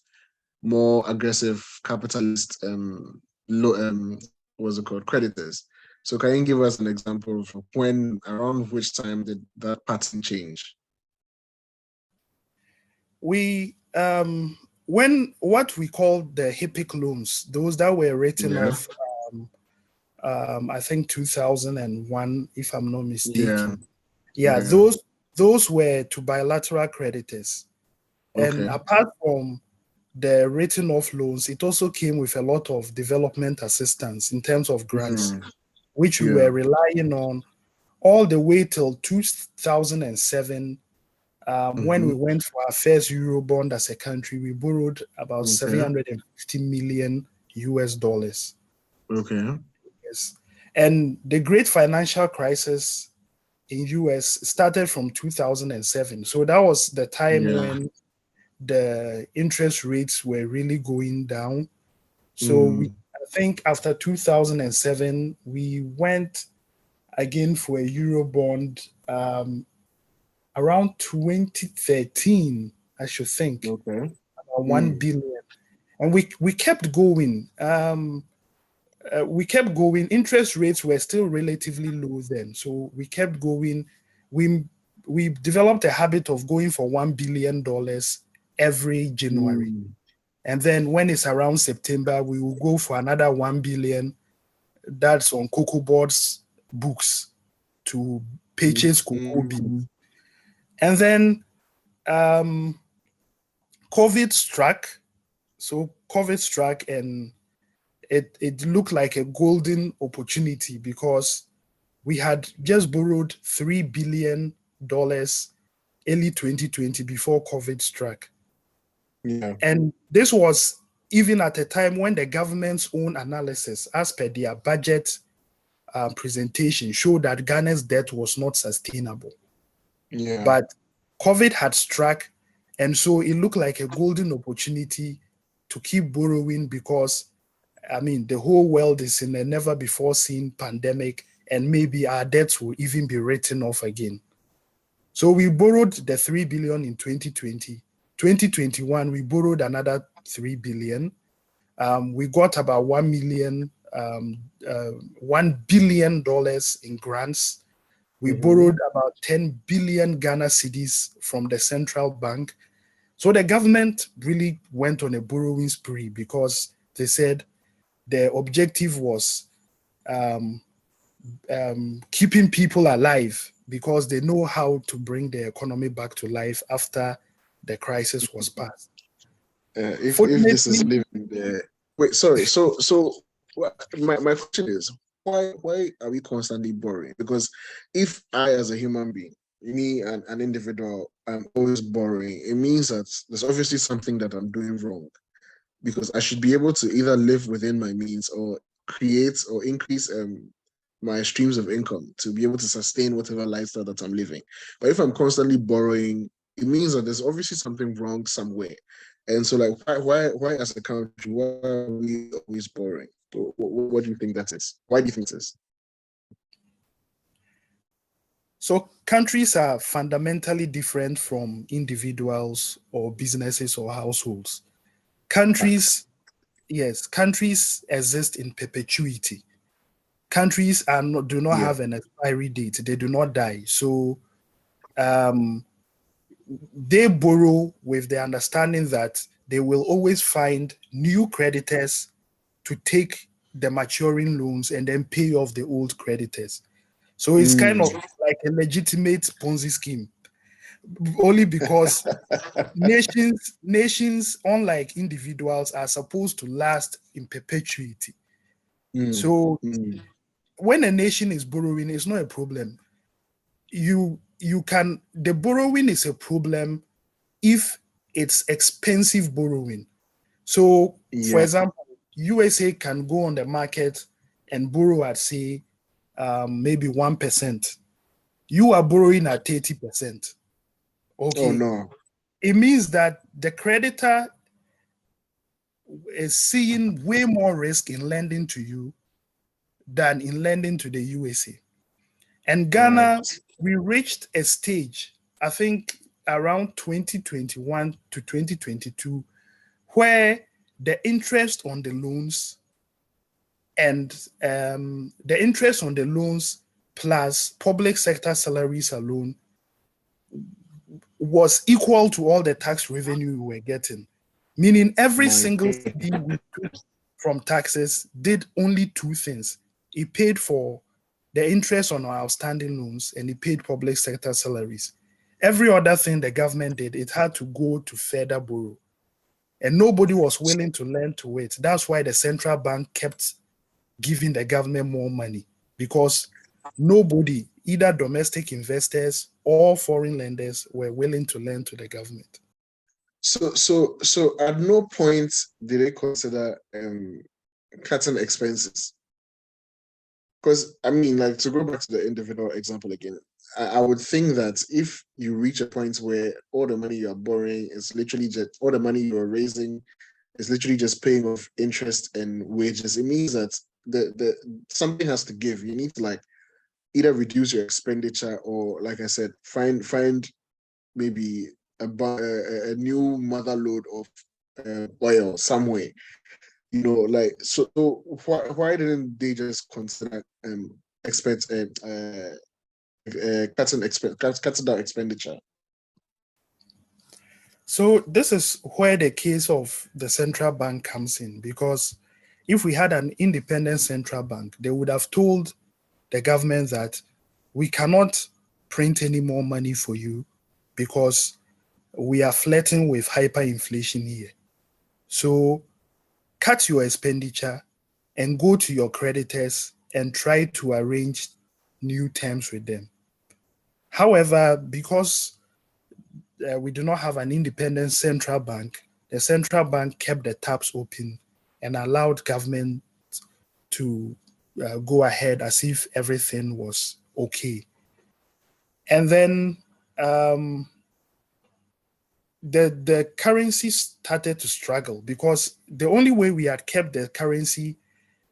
more aggressive capitalist low what's it called, creditors. So can you give us an example of when, around which time did that pattern change? We when what we call the HIPIC loans, those that were written off, I think 2001, if I'm not mistaken. Yeah, those were to bilateral creditors. And apart from the written off loans, it also came with a lot of development assistance in terms of grants, which we were relying on all the way till 2007. When we went for our first Eurobond as a country, we borrowed about 750 million US dollars. Okay. Yes. And the great financial crisis in US started from 2007. So that was the time when the interest rates were really going down. So I think after 2007, we went again for a Eurobond around 2013, I should think. About 1 billion. And we kept going. Interest rates were still relatively low then. So we kept going. We developed a habit of going for $1 billion every January. And then when it's around September, we will go for another 1 billion. That's on cocoa board's books to purchase cocoa beans. And then COVID struck. So COVID struck, and it looked like a golden opportunity because we had just borrowed $3 billion early 2020 before COVID struck. And this was even at a time when the government's own analysis, as per their budget presentation, showed that Ghana's debt was not sustainable. But COVID had struck, and so it looked like a golden opportunity to keep borrowing because, I mean, the whole world is in a never-before-seen pandemic, and maybe our debts will even be written off again. So we borrowed the 3 billion in 2020. 2021, we borrowed another 3 billion. We got about $1 billion in grants. We borrowed about 10 billion Ghana cedis from the central bank. So the government really went on a borrowing spree because they said the objective was keeping people alive because they know how to bring the economy back to life after the crisis was past. If this is living there, wait, sorry. So my question is, why are we constantly borrowing? Because if I, as a human being, me an individual, I'm always borrowing, it means that there's obviously something that I'm doing wrong. Because I should be able to either live within my means or create or increase my streams of income to be able to sustain whatever lifestyle that I'm living. But if I'm constantly borrowing, it means that there's obviously something wrong somewhere. And so, like, why as a country, why are we always borrowing? What do you think that is? Why do you think this? So countries are fundamentally different from individuals or businesses or households. Countries exist in perpetuity. Countries do not have an expiry date. They do not die. So they borrow with the understanding that they will always find new creditors to take the maturing loans and then pay off the old creditors. So it's kind of like a legitimate Ponzi scheme, only because nations, unlike individuals, are supposed to last in perpetuity. So when a nation is borrowing, it's not a problem. The borrowing is a problem if it's expensive borrowing. So, for example, USA can go on the market and borrow at, say, maybe 1%. You are borrowing at 30%. Okay. Oh no. It means that the creditor is seeing way more risk in lending to you than in lending to the USA. And Ghana, Right. we reached a stage, I think around 2021 to 2022, where the interest on the loans and the interest on the loans plus public sector salaries alone was equal to all the tax revenue we were getting. Meaning every My single goodness. cedi we took from taxes did only two things. It paid for the interest on our outstanding loans and it paid public sector salaries. Every other thing the government did, it had to go to further borrow. And nobody was willing to lend to it. That's why the central bank kept giving the government more money, because nobody, either domestic investors or foreign lenders, were willing to lend to the government. So at no point did they consider cutting expenses? Because I mean, like, to go back to the individual example again, I would think that if you reach a point where all the money you're borrowing is literally just all the money you're raising is literally just paying off interest and wages, it means that the something has to give. You need to, like, either reduce your expenditure or, like I said, find maybe a new mother load of oil somewhere. You know, like, so why didn't they just consider cutting down expenditure? So this is where the case of the central bank comes in, because if we had an independent central bank, they would have told the government that we cannot print any more money for you because we are flirting with hyperinflation here. So cut your expenditure and go to your creditors and try to arrange new terms with them. However, because we do not have an independent central bank, the central bank kept the taps open and allowed government to go ahead as if everything was okay. And then the currency started to struggle, because the only way we had kept the currency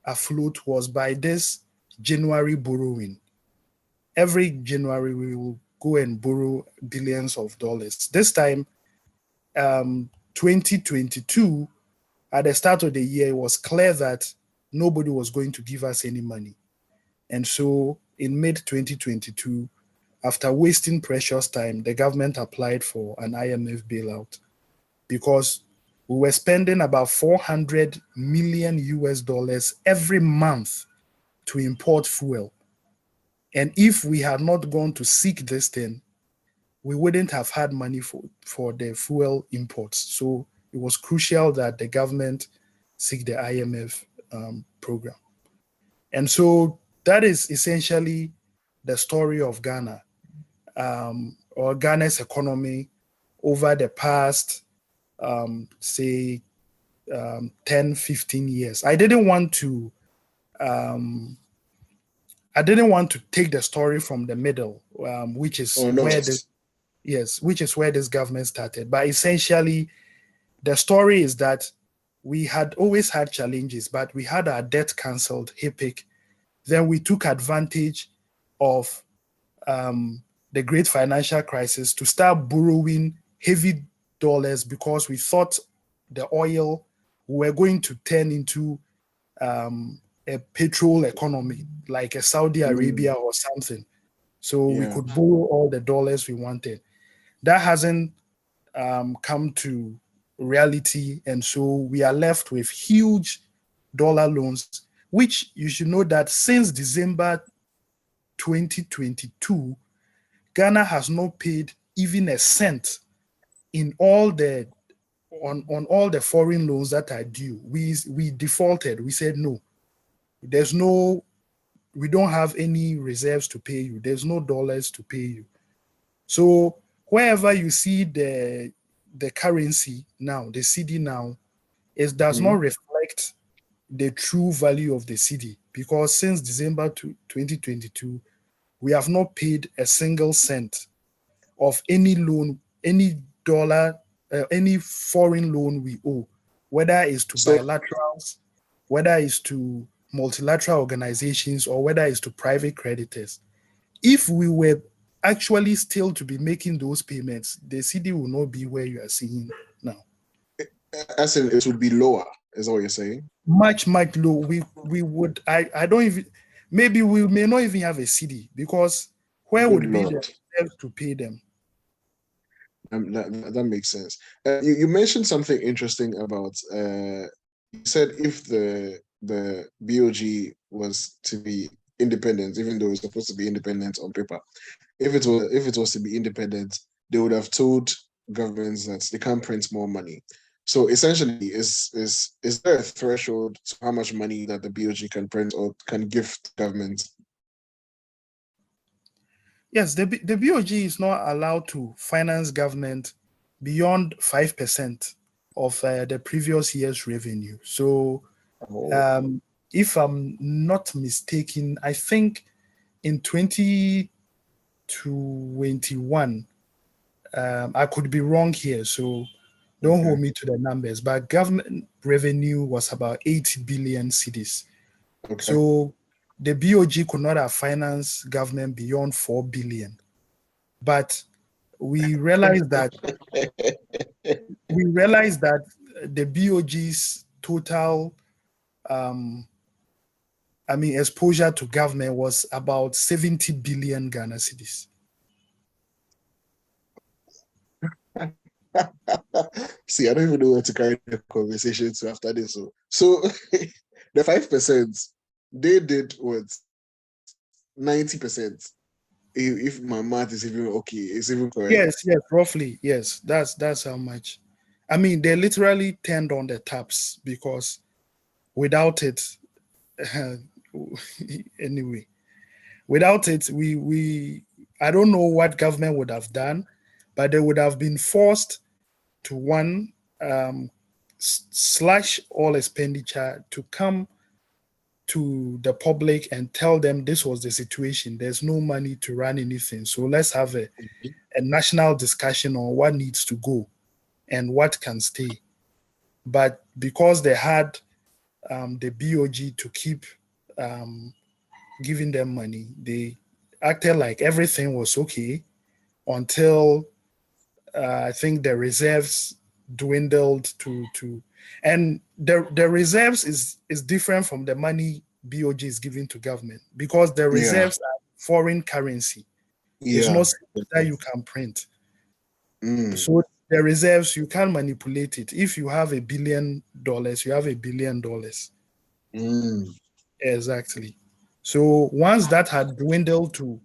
afloat was by this January borrowing. Every January, we will go and borrow billions of dollars. This time, 2022, at the start of the year, it was clear that nobody was going to give us any money. And so in mid-2022, after wasting precious time, the government applied for an IMF bailout, because we were spending about 400 million US dollars every month to import fuel. And if we had not gone to seek this thing, we wouldn't have had money for the fuel imports. So it was crucial that the government seek the IMF program. And so that is essentially the story of Ghana, or Ghana's economy over the past, say, 10, 15 years. I didn't want to take the story from the middle, which is which is where this government started. But essentially, the story is that we had always had challenges, but we had our debt cancelled, HIPIC. Then we took advantage of the great financial crisis to start borrowing heavy dollars, because we thought the oil were going to turn into a petrol economy, like a Saudi Arabia or something. So we could borrow all the dollars we wanted. That hasn't come to reality. And so we are left with huge dollar loans, which you should know that since December 2022, Ghana has not paid even a cent in all the on all the foreign loans that are due. We defaulted. We said no. We don't have any reserves to pay you. There's no dollars to pay you. So wherever you see the currency now, the cedi now, it does not reflect the true value of the cedi, because since December 2022, we have not paid a single cent of any loan, any dollar, any foreign loan we owe, whether it's to bilaterals, whether it's to multilateral organizations, or whether it's to private creditors. if we were actually still to be making those payments, the cedi will not be where you are seeing now. As in, it would be lower, is that what you're saying? Much low. We would. I don't even. Maybe we may not even have a cedi, because where Good would be Lord. the reserve to pay them? That makes sense. You mentioned something interesting about. You said if the BOG was to be independent, even though it's supposed to be independent on paper, if it was to be independent, they would have told governments that they can't print more money. So essentially, is there a threshold to how much money that the BOG can print or can give to government? Yes, the BOG is not allowed to finance government beyond 5% of the previous year's revenue. So, if I'm not mistaken, I think in 2021, I could be wrong here, so don't hold me to the numbers, but government revenue was about 8 billion cedis. Okay. So the BOG could not have financed government beyond 4 billion. But we realized that the BOG's total exposure to government was about 70 billion Ghana cedis. See, I don't even know where to carry the conversation to after this. So the 5%, they did what? 90%. If my math is even okay, it's even correct. Yes, roughly. Yes, that's how much. I mean, they literally turned on the taps, because without it, anyway, without it, I don't know what government would have done, but they would have been forced to slash all expenditure, to come to the public and tell them this was the situation. There's no money to run anything. So let's have a national discussion on what needs to go and what can stay. But because they had the BOG to keep giving them money, they acted like everything was okay until I think the reserves dwindled to and the reserves is different from the money BOG is giving to government, because the reserves are foreign currency. It's not that you can print. So the reserves, you can't manipulate it. If you have $1 billion, you have $1 billion. Exactly. So once that had dwindled to,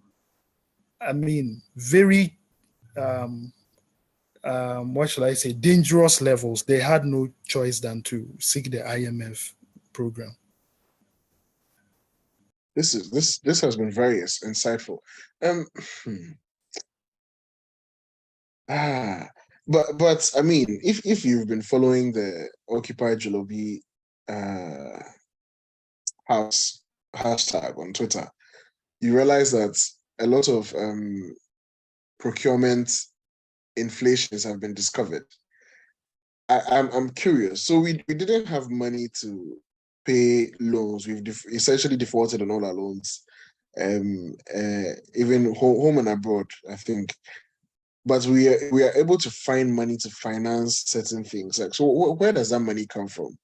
very what shall I say, dangerous levels, they had no choice than to seek the IMF program. This has been very insightful. But I mean, if you've been following the OccupyJulorB house hashtag on Twitter, you realize that a lot of procurement inflations have been discovered. I'm curious. So we didn't have money to pay loans. We've essentially defaulted on all our loans, even home and abroad, I think. But we are able to find money to finance certain things. Like, so where does that money come from?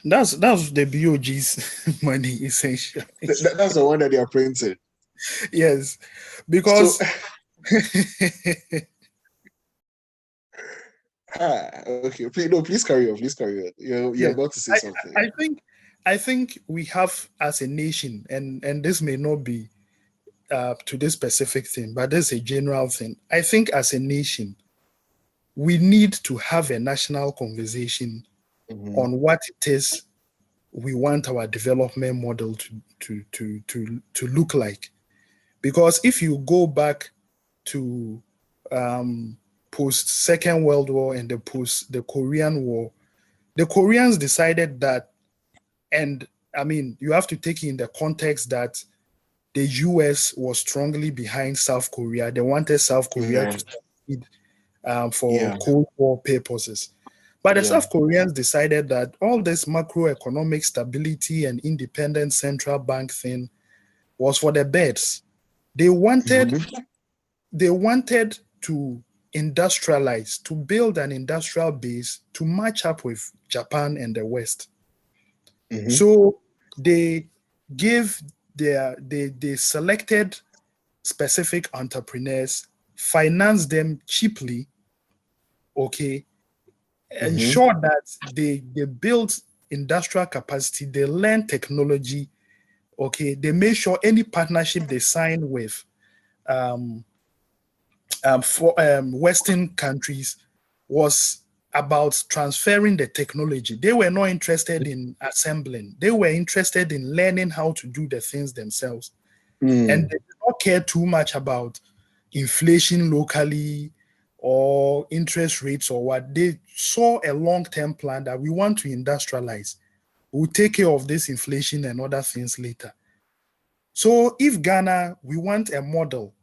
That's the BOG's money, essentially. That's the one that they are printing. Yes, because okay. Please carry on. Please carry on. You're about to say something. I think we have, as a nation, and this may not be to this specific thing, but this is a general thing. I think as a nation, we need to have a national conversation on what it is we want our development model to look like. Because if you go back to post Second World War and the Korean War, the Koreans decided that, and I mean, you have to take in the context that the US was strongly behind South Korea. They wanted South Korea to succeed for Cold War purposes. But the Yeah. South Koreans decided that all this macroeconomic stability and independent central bank thing was for the birds. They wanted to industrialize, to build an industrial base to match up with Japan and the West. So they they selected specific entrepreneurs, financed them cheaply, okay, ensured that they built industrial capacity, they learned technology, okay, they made sure any partnership they signed with Western countries was about transferring the technology. They were not interested in assembling. They were interested in learning how to do the things themselves. And they did not care too much about inflation locally or interest rates or what. They saw a long-term plan that we want to industrialize. We'll take care of this inflation and other things later. So if Ghana, we want a model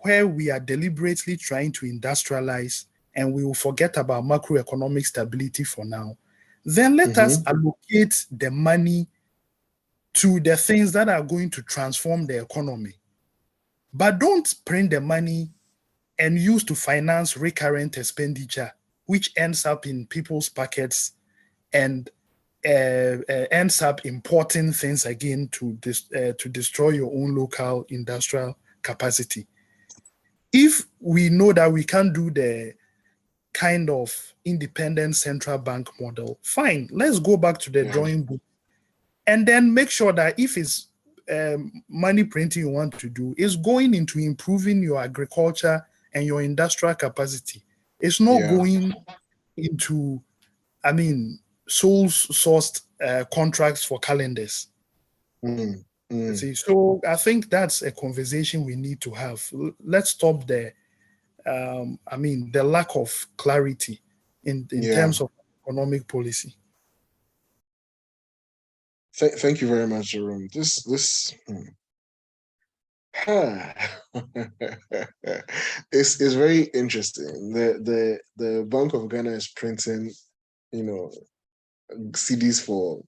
where we are deliberately trying to industrialize and we will forget about macroeconomic stability for now, then let us allocate the money to the things that are going to transform the economy. But don't print the money and use to finance recurrent expenditure, which ends up in people's pockets and ends up importing things again to destroy your own local industrial capacity. If we know that we can't do the kind of independent central bank model, fine, let's go back to the drawing board and then make sure that if it's money printing you want to do, is going into improving your agriculture and your industrial capacity. It's not going into, sole-sourced contracts for calendars. See, so I think that's a conversation we need to have. Let's stop the lack of clarity in terms of economic policy. Thank you very much, Jerome. This it's very interesting. The Bank of Ghana is printing, CDs for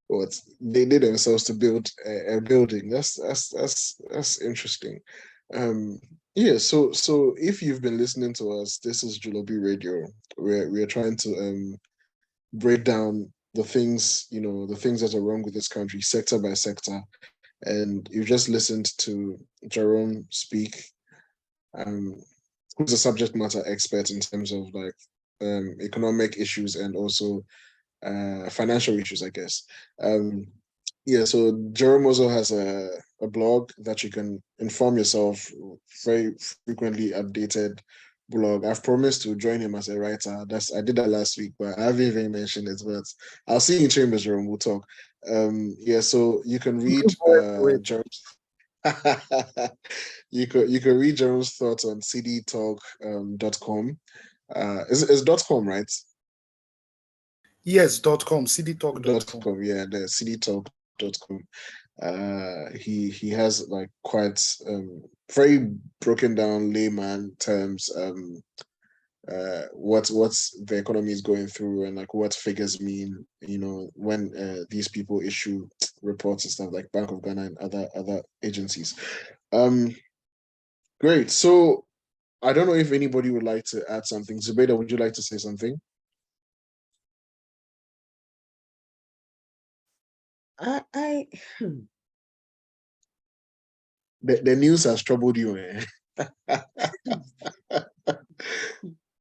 what they did themselves to build a building. That's interesting. So if you've been listening to us, this is Julorbi Radio. We're trying to break down the things that are wrong with this country sector by sector, and you just listened to Jerome speak, who's a subject matter expert in terms of economic issues and also financial issues, I guess. So Jerome also has a blog that you can inform yourself, very frequently updated blog. I've promised to join him as a writer. I did that last week, but I haven't even mentioned it. But I'll see you in chambers, Jerome. We'll talk. So you can read Jerome's you can read Jerome's thoughts on cdtalk.com. Is .com, right? Yes, .com, cdtalk.com. Yeah, the cdtalk.com. He has quite very broken down layman terms what the economy is going through and what figures mean, when these people issue reports and stuff like Bank of Ghana and other agencies. Great. So I don't know if anybody would like to add something. Zubaida, would you like to say something? The news has troubled you, eh?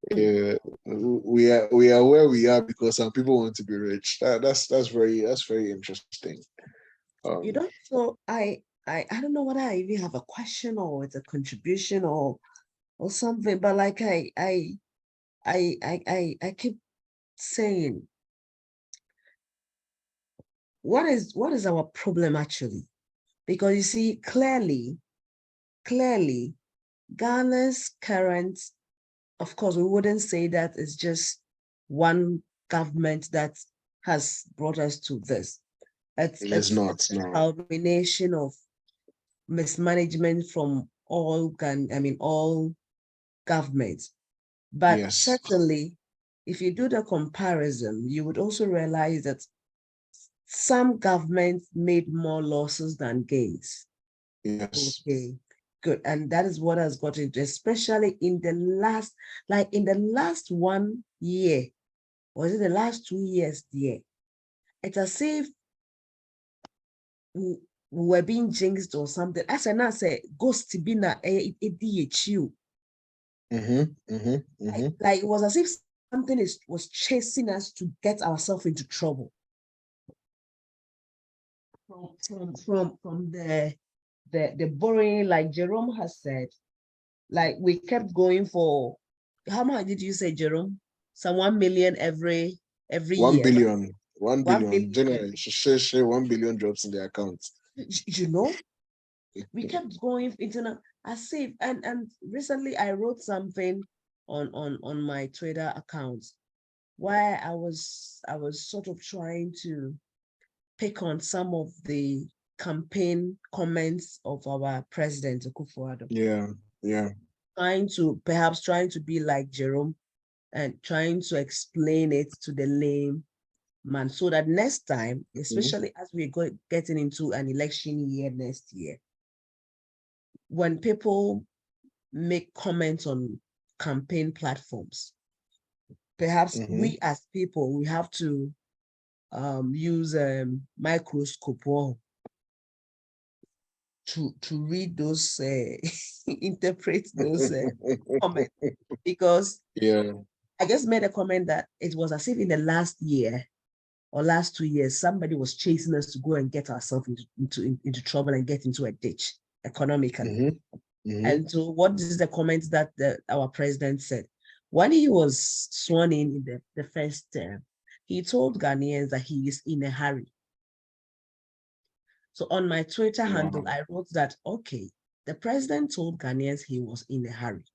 Yeah, we are where we are because some people want to be rich. That's very interesting. So I don't know whether I even have a question or it's a contribution or something, but I keep saying, what is our problem actually? Because you see, clearly, Ghana's current, of course, we wouldn't say that it's just one government that has brought us to this. It's not a combination of mismanagement from all governments. But certainly, if you do the comparison, you would also realize that some governments made more losses than gains. Yes. Okay, good. And that is what has got into, especially in the last, like in the last 1 year, or is it the last 2 years there? It's as if we were being jinxed or something. As I now say, ghost to be na DHU. Like it was as if something was chasing us to get ourselves into trouble. From the borrowing, like Jerome has said, like we kept going for, how much did you say, Jerome? Some 1 million every 1 year. billion. Right? 1 billion. Generally, 1 billion drops in the account. You know, we kept going into as if, and recently I wrote something on my Twitter account where I was sort of trying to pick on some of the campaign comments of our president, Akufo-Addo. Yeah. Trying to be like Jerome and trying to explain it to the lame man, so that next time, especially as we're getting into an election year next year, when people make comments on campaign platforms, perhaps we as people, we have to use a microscope to read those, interpret those comments, because I just made a comment that it was as if in the last year or last 2 years, somebody was chasing us to go and get ourselves into trouble and get into a ditch economically. And so what is the comment that our president said? When he was sworn in the first term, he told Ghanaians that he is in a hurry. So on my Twitter handle, I wrote that, okay, the president told Ghanaians he was in a hurry.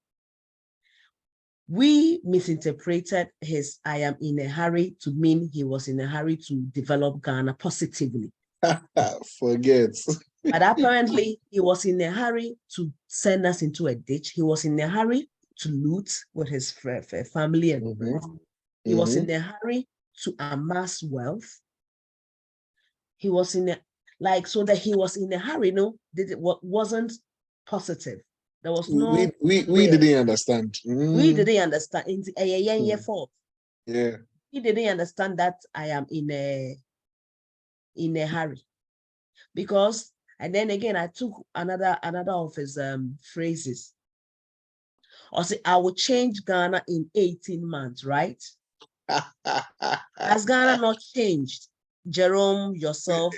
We misinterpreted his "I am in a hurry" to mean he was in a hurry to develop Ghana positively. Forget. But apparently he was in a hurry to send us into a ditch. He was in a hurry to loot with his family and friends. He was in a hurry to amass wealth. He was in so that he was in a hurry, wasn't positive. There was no. We didn't understand. We didn't understand. It's fault. Yeah. He didn't understand that I am in a hurry, because, and then again I took another of his phrases. I say, I will change Ghana in 18 months, right? Has Ghana not changed? Jerome, yourself.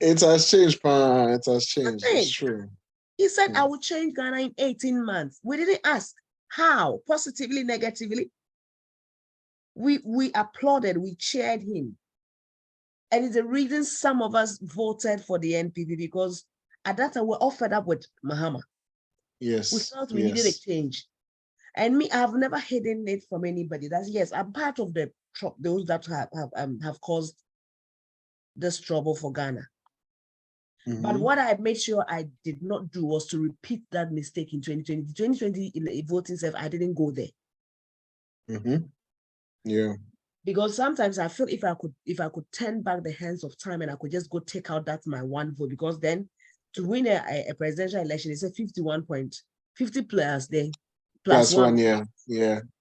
It has changed, pa. It has changed. It's true. He said, I will change Ghana in 18 months. We didn't ask how, positively, negatively. We applauded, we cheered him. And it's the reason some of us voted for the NPP, because at that time we're all fed up with Mahama. Yes. We felt we needed a change. And me, I've never hidden it from anybody. That's, yes, I'm part of those that have caused this trouble for Ghana. But what I made sure I did not do was to repeat that mistake in 2020. 2020 in the voting self, I didn't go there. Yeah. Because sometimes I feel if I could turn back the hands of time and I could just go take out that my one vote, because then to win a presidential election, it's a 50 players there. Plus one. Yeah.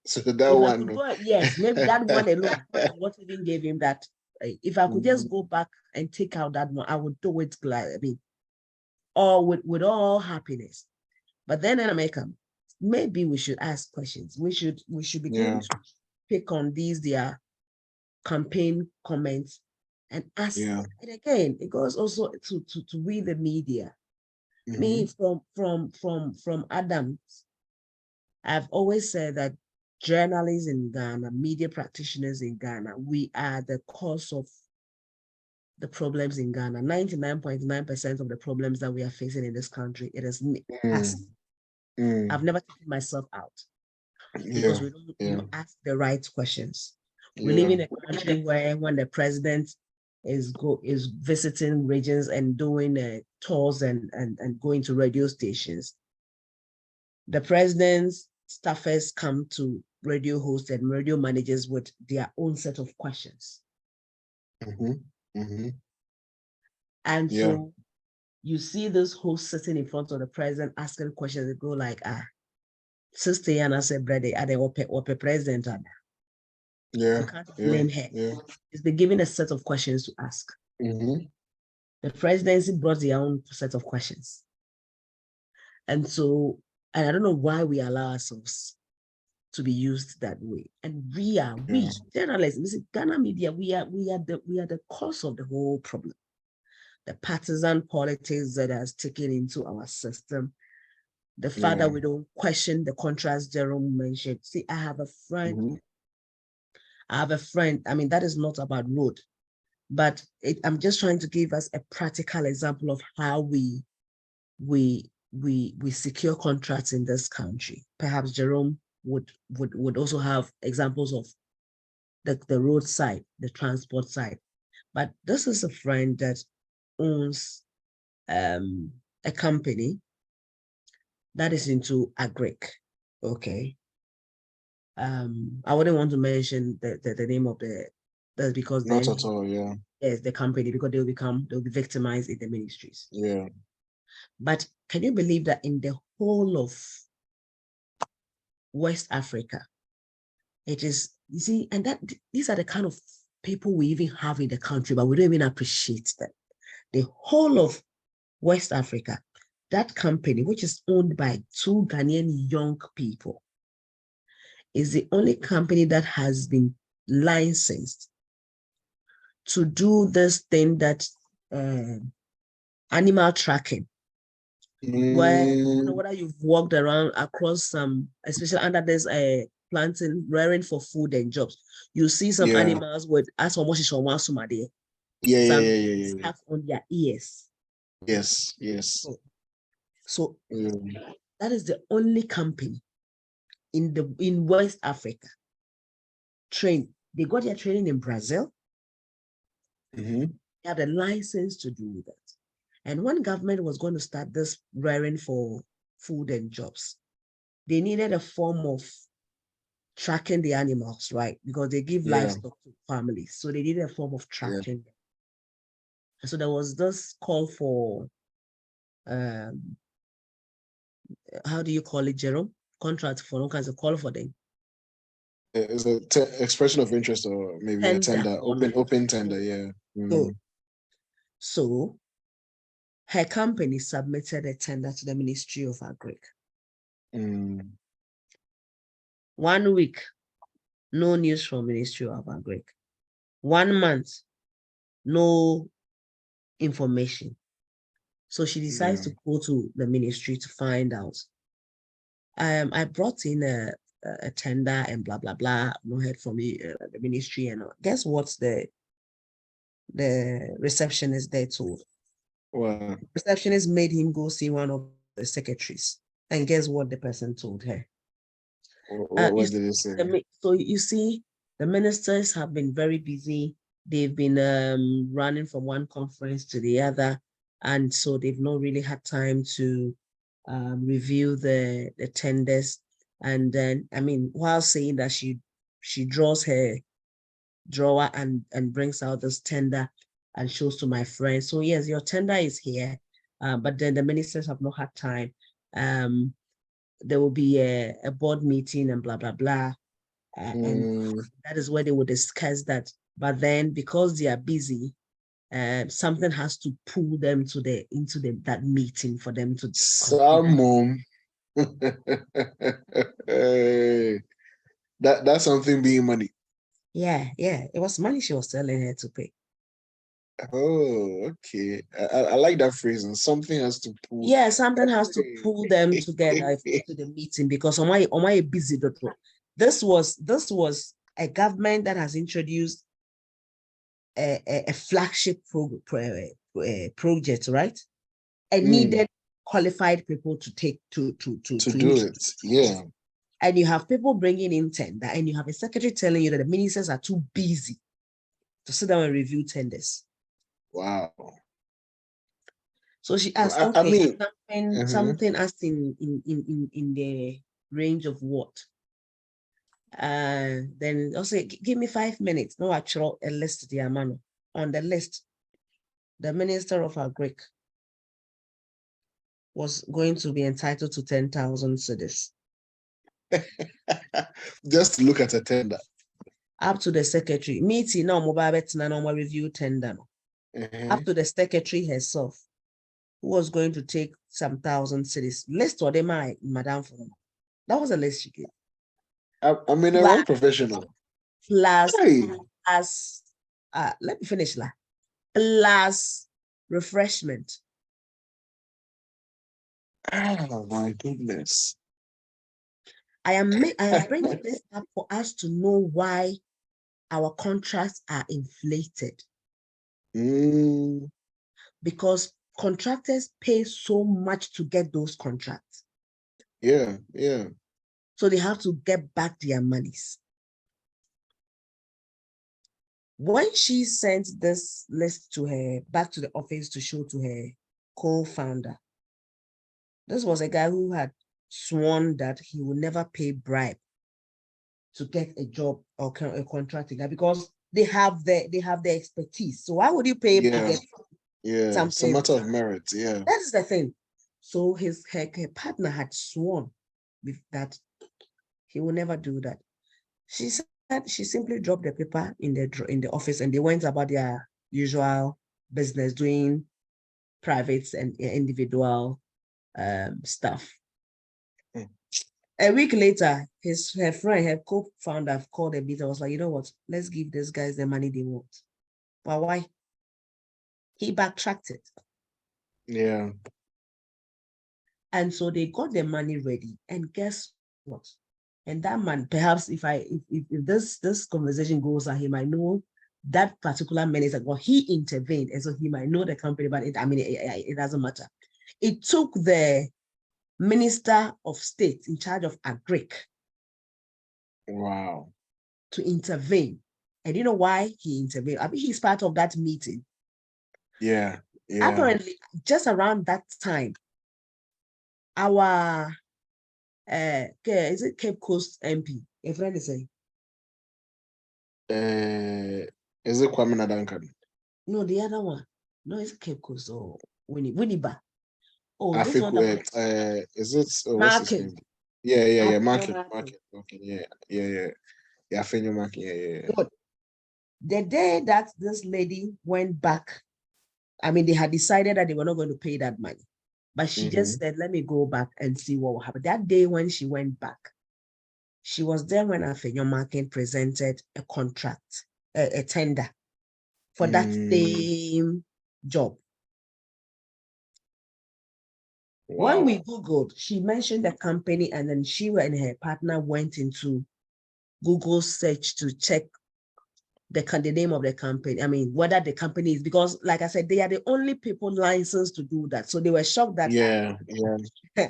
So that one. Yes, maybe that one alone. What even gave him that? If I could just go back and take out that one, I would do it gladly. I mean, or with all happiness. But then in America, maybe we should ask questions. We should begin to pick on their campaign comments and ask. And again, it goes also to we the media. Me from Adams, I've always said that journalists in Ghana, media practitioners in Ghana, we are the cause of the problems in Ghana. 99.9% of the problems that we are facing in this country, it is us. I've never taken myself out because we don't ask the right questions. We live in a country where when the president is visiting regions and doing tours and going to radio stations, the president's staffers come to radio hosts and radio managers with their own set of questions. And so you see this host sitting in front of the president asking questions that go like, Sister Yana said, brother, are they open president? You can't name her. It's been given a set of questions to ask. The presidency brought their own set of questions. And so, and I don't know why we allow ourselves to be used that way. And we journalists, listen, Ghana media, we are the cause of the whole problem. The partisan politics that has taken into our system. The fact that we don't question the contrast Jerome mentioned. See, I have a friend. I mean, that is not about road, but I'm just trying to give us a practical example of how we secure contracts in this country. Perhaps Jerome would also have examples of the road side, the transport side. But this is a friend that owns a company that is into agric. Okay. I wouldn't want to mention the name of that's because not at all, yes, the company, because they'll be victimized in the ministries. Yeah. But can you believe that in the whole of West Africa, it is, you see, and that these are the kind of people we even have in the country, but we don't even appreciate them. The whole of West Africa, that company, which is owned by two Ghanaian young people, is the only company that has been licensed to do this thing that animal tracking, where I don't know whether you've walked around across some, especially under this planting, rearing for food and jobs. You see some animals with as much as one somebody. Stuff on their ears. Yes. So that is the only company in West Africa trained. They got their training in Brazil. They had a license to do that. And when government was going to start this rearing for food and jobs, they needed a form of tracking the animals, right? Because they give livestock to families. So they needed a form of tracking them. And so there was this call for, how do you call it, Jerome? Contract for all kinds of call for them. It's an expression of interest, or maybe a tender, open tender, So her company submitted a tender to the Ministry of Agric. 1 week, no news from Ministry of Agric. 1 month, no information. So she decides to go to the ministry to find out. I brought in a tender and blah, blah, blah. No heard from the ministry and all. Guess what the receptionist there told? Wow. Receptionist made him go see one of the secretaries. And guess what the person told her? What did it say? So you see, the ministers have been very busy. They've been running from one conference to the other. And so they've not really had time to review the tenders. And then, I mean, while saying that she draws her drawer and brings out this tender and shows to my friend. So yes, your tender is here, but then the ministers have not had time. There will be a board meeting and blah, blah, blah. And that is where they will discuss that. But then because they are busy, something has to pull them into that meeting for them to. That's something being money. Yeah, it was money she was telling her to pay. Oh, okay. I like that phrase. And something has to pull. Yeah, something has to pull them together to the meeting, because on my busy. This was a government that has introduced a flagship project, right? And needed qualified people to take to do it. Yeah. And you have people bringing in tender, and you have a secretary telling you that the ministers are too busy to sit down and review tenders. Wow. So she asked, something asked in the range of what? Then also give me 5 minutes. No, I throw a list the amano. On the list, the Minister of Agric was going to be entitled to 10,000 cedis. Just look at a tender. Up to the secretary. Meeting now mobile na normal review tender. Up to the secretary herself, who was going to take some 1,000 cedis. List or them I, Madam for that was a list she gave. I mean, a wrong professional. Plus, Hey. Let me finish that. Plus refreshment. Oh my goodness. I am bringing this up for us to know why our contracts are inflated. Because contractors pay so much to get those contracts. Yeah, yeah. So they have to get back their monies. When she sent this list to her, back to the office to show to her co-founder, this was a guy who had sworn that he would never pay bribe to get a job or a contract because they have the expertise. So why would you pay? Yeah, something? It's a matter of merit. Yeah, that is the thing. So her partner had sworn with that he will never do that. She said she simply dropped the paper in the office and they went about their usual business, doing private and individual stuff. A week later, her friend, her co-founder, called a bit. I was like, you know what? Let's give these guys the money they want. But why? He backtracked it. Yeah. And so they got the money ready. And guess what? And that man, perhaps if this conversation goes on, he might know that particular minister. Well, he intervened, and so he might know the company. But it doesn't matter. It took the Minister of State in charge of Agric. Wow. To intervene. And you know why he intervened? I mean, he's part of that meeting. Yeah. Apparently, just around that time, our is it Cape Coast MP? A friend is saying. Is it Kwame Duncan? No, the other one. No, it's Cape Coast or Winneba. Oh, this one. Is it? What's his name? Yeah. Market. Okay. Yeah. Fenyo Market. Yeah. Good. The day that this lady went back, I mean, they had decided that they were not going to pay that money. But she just said, let me go back and see what will happen. That day when she went back, she was there when Fenyo Market presented a contract, a tender for that same job. Wow. When we Googled, she mentioned the company, and then she and her partner went into Google search to check the name of the company. I mean, whether the company is, because like I said, they are the only people licensed to do that. So they were shocked that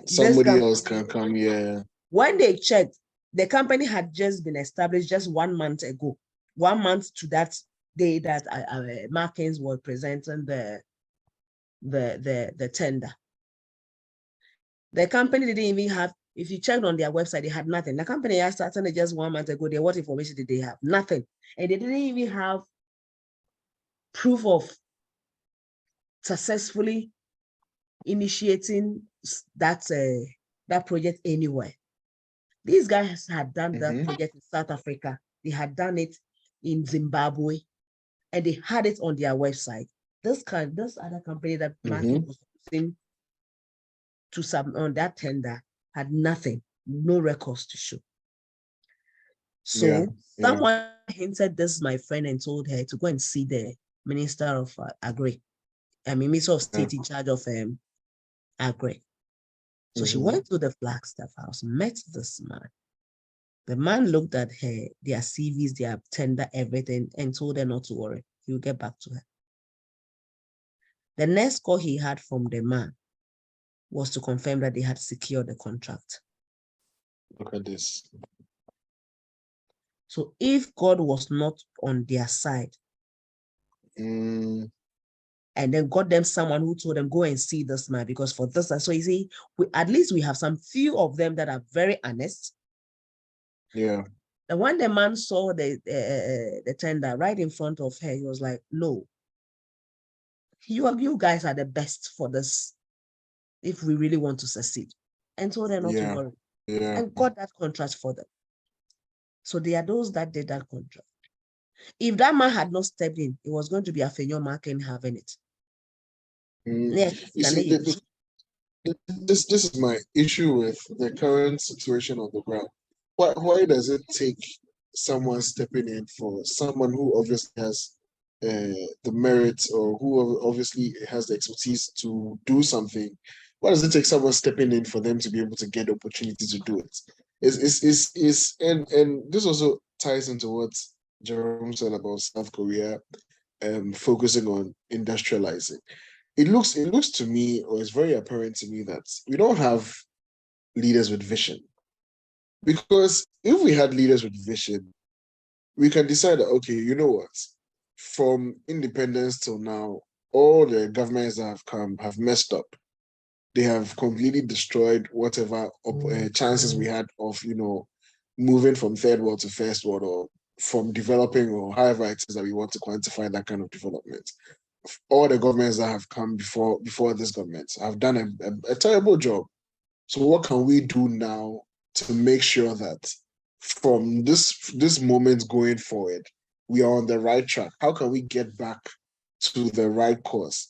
somebody else can come. Yeah. When they checked, the company had just been established just 1 month ago. 1 month to that day that Markins were presenting the tender. The company didn't even have, if you checked on their website, they had nothing. The company I started just 1 month ago. What information did they have? Nothing. And they didn't even have proof of successfully initiating that project anywhere. These guys had done that project in South Africa. They had done it in Zimbabwe, and they had it on their website. This other company that Market was using on that tender had nothing, no records to show. So someone hinted this, my friend, and told her to go and see the Minister of Agri. I mean, Minister of State in charge of Agri. So she went to the Flagstaff house, met this man. The man looked at her, their CVs, their tender, everything, and told her not to worry. He'll get back to her. The next call he had from the man was to confirm that they had secured the contract. Look at this. So if God was not on their side, and then got them someone who told them, go and see this man, because for this, so you see, at least we have some few of them that are very honest. Yeah. And when the man saw the tender right in front of her, he was like, no, you guys are the best for this if we really want to succeed. And told them not to worry. Yeah. And got that contract for them. So there are those that did that contract. If that man had not stepped in, it was going to be a Fenyo market having it. You see, this is my issue with the current situation on the ground. Why does it take someone stepping in for someone who obviously has the merit or who obviously has the expertise to do something? Why does it take someone stepping in for them to be able to get the opportunity to do it? And this also ties into what Jerome said about South Korea focusing on industrializing. It looks to me, or it's very apparent to me, that we don't have leaders with vision. Because if we had leaders with vision, we can decide that, okay, you know what? From independence till now, all the governments that have come have messed up. They have completely destroyed whatever chances we had of, moving from third world to first world, or from developing, or however it is that we want to quantify that kind of development. All the governments that have come before this government have done a terrible job. So what can we do now to make sure that from this moment going forward, we are on the right track? How can we get back to the right course?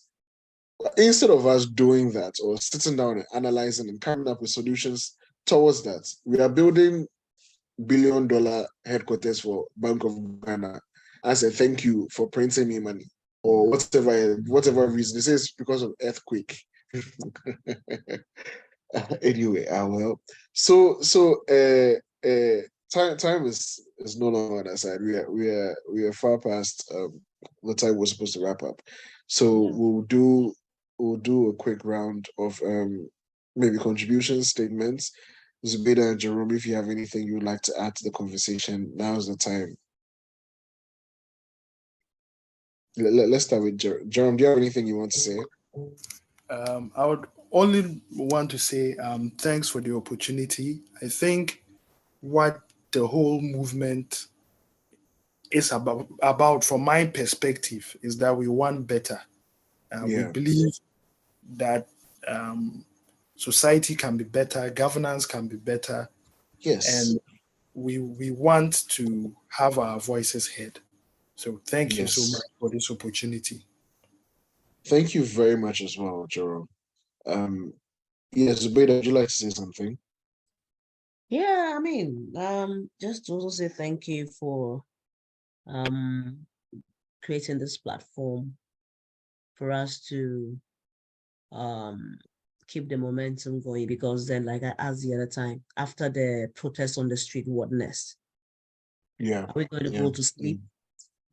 Instead of us doing that or sitting down and analyzing and coming up with solutions towards that, we are building billion-dollar headquarters for Bank of Ghana as a thank you for printing me money, or whatever reason. It says because of earthquake. Anyway, well, so time is no longer on our side. We are far past the time we're supposed to wrap up. So we'll do a quick round of maybe contribution statements. Zubaida and Jerome, if you have anything you would like to add to the conversation, now's the time. Let's start with Jerome. Do you have anything you want to say? I would only want to say thanks for the opportunity. I think what the whole movement is about from my perspective, is that we want better. We believe that society can be better, governance can be better. Yes. And we want to have our voices heard. So thank you so much for this opportunity. Thank you very much as well, Jerome. Zubaida, would you like to say something? Yeah, I mean, just to also say thank you for creating this platform for us to keep the momentum going, because then, like I asked the other time, after the protest on the street, what next? Yeah. Are we going to go to sleep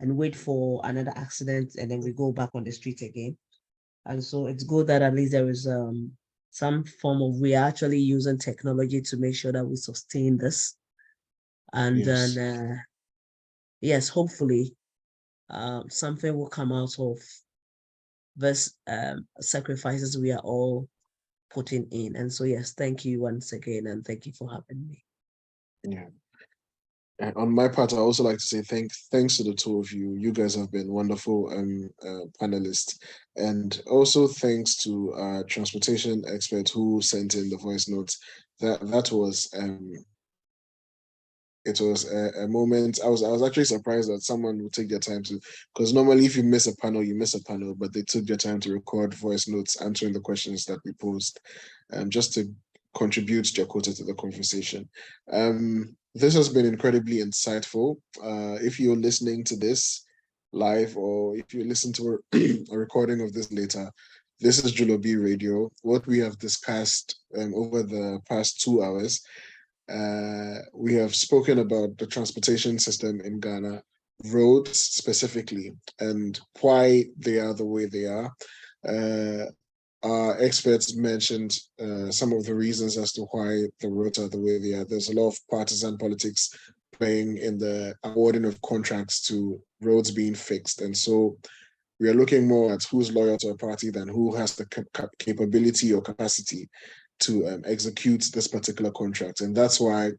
and wait for another accident and then we go back on the street again? And so it's good that at least there is some form of, we are actually using technology to make sure that we sustain this. And then, yes, hopefully something will come out of this sacrifices we are all putting in. And so, yes, thank you once again, and thank you for having me. Yeah. And on my part, I also like to say thanks to the two of you. You guys have been wonderful panelists. And also thanks to our transportation expert who sent in the voice notes. That was it was a moment. I was actually surprised that someone would take their time to, because normally if you miss a panel, you miss a panel, but they took their time to record voice notes answering the questions that we posed, just to contribute their quota to the conversation. This has been incredibly insightful. If you're listening to this live, or if you listen to a recording of this later, this is Julorbi Radio. What we have discussed over the past 2 hours, we have spoken about the transportation system in Ghana, roads specifically, and why they are the way they are. Our experts mentioned some of the reasons as to why the roads are the way they are. There's a lot of partisan politics playing in the awarding of contracts to roads being fixed. And so we are looking more at who's loyal to a party than who has the capability or capacity to execute this particular contract. And that's why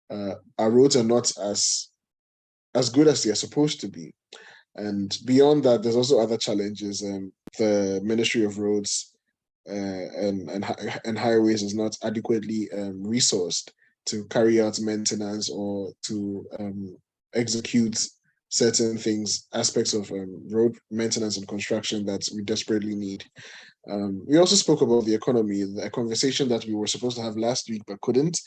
our roads are not as good as they are supposed to be. And beyond that, there's also other challenges. The Ministry of Roads and Highways is not adequately resourced to carry out maintenance or to execute certain things, aspects of road maintenance and construction that we desperately need. We also spoke about the economy, a conversation that we were supposed to have last week but couldn't.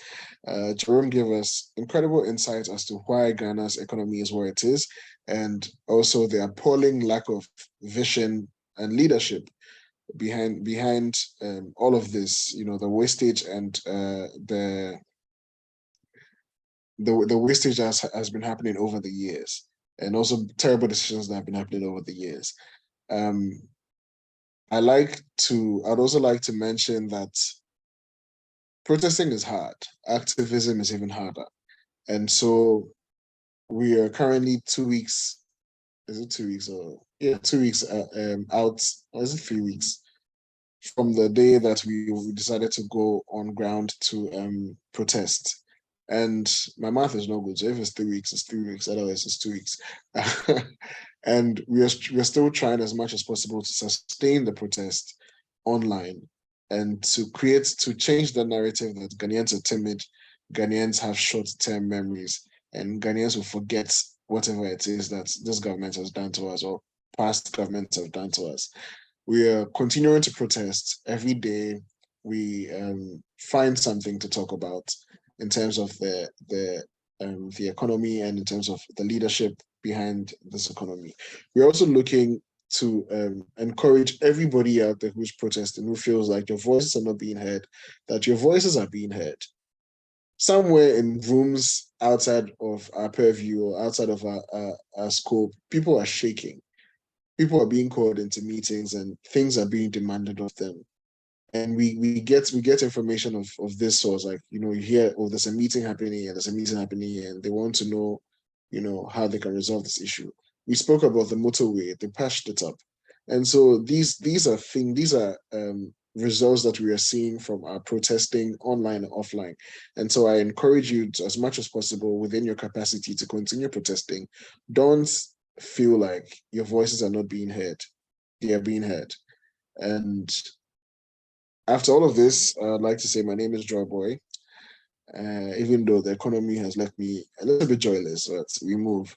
Jerome gave us incredible insights as to why Ghana's economy is where it is, and also the appalling lack of vision and leadership behind all of this. The wastage and the wastage has been happening over the years, and also terrible decisions that have been happening over the years. I'd also like to mention that protesting is hard. Activism is even harder. And so we are currently 2 weeks, is it 2 weeks or 2 weeks out, or is it 3 weeks from the day that we decided to go on ground to protest. And my math is no good. So if it's 3 weeks, it's 3 weeks. Otherwise, it's 2 weeks. And we are still trying as much as possible to sustain the protest online and to change the narrative that Ghanaians are timid, Ghanaians have short-term memories, and Ghanaians will forget whatever it is that this government has done to us or past governments have done to us. We are continuing to protest every day. We find something to talk about in terms of the economy and in terms of the leadership behind this economy. We're also looking to encourage everybody out there who's protesting, who feels like your voices are not being heard, that your voices are being heard. Somewhere in rooms outside of our purview or outside of our scope, people are shaking. People are being called into meetings and things are being demanded of them. And we get information of this source, like, you hear, oh, there's a meeting happening and there's a meeting happening and they want to know, how they can resolve this issue. We spoke about the motorway, they patched it up. And so these are results that we are seeing from our protesting online and offline. And so I encourage you to, as much as possible within your capacity, to continue protesting. Don't feel like your voices are not being heard. They are being heard. And after all of this, I'd like to say my name is Joy Boy. Even though the economy has left me a little bit joyless, but we move.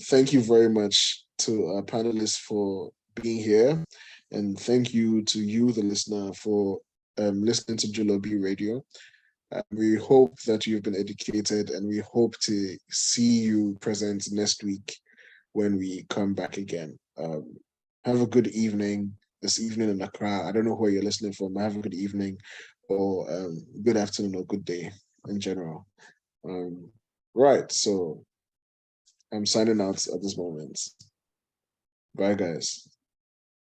Thank you very much to our panelists for being here. And thank you to you, the listener, for listening to Julorbi Radio. We hope that you've been educated, and we hope to see you present next week when we come back again. Have a good evening this evening in Accra. I don't know where you're listening from. Have a good evening or good afternoon or good day in general. Right, so I'm signing out at this moment. Bye, guys.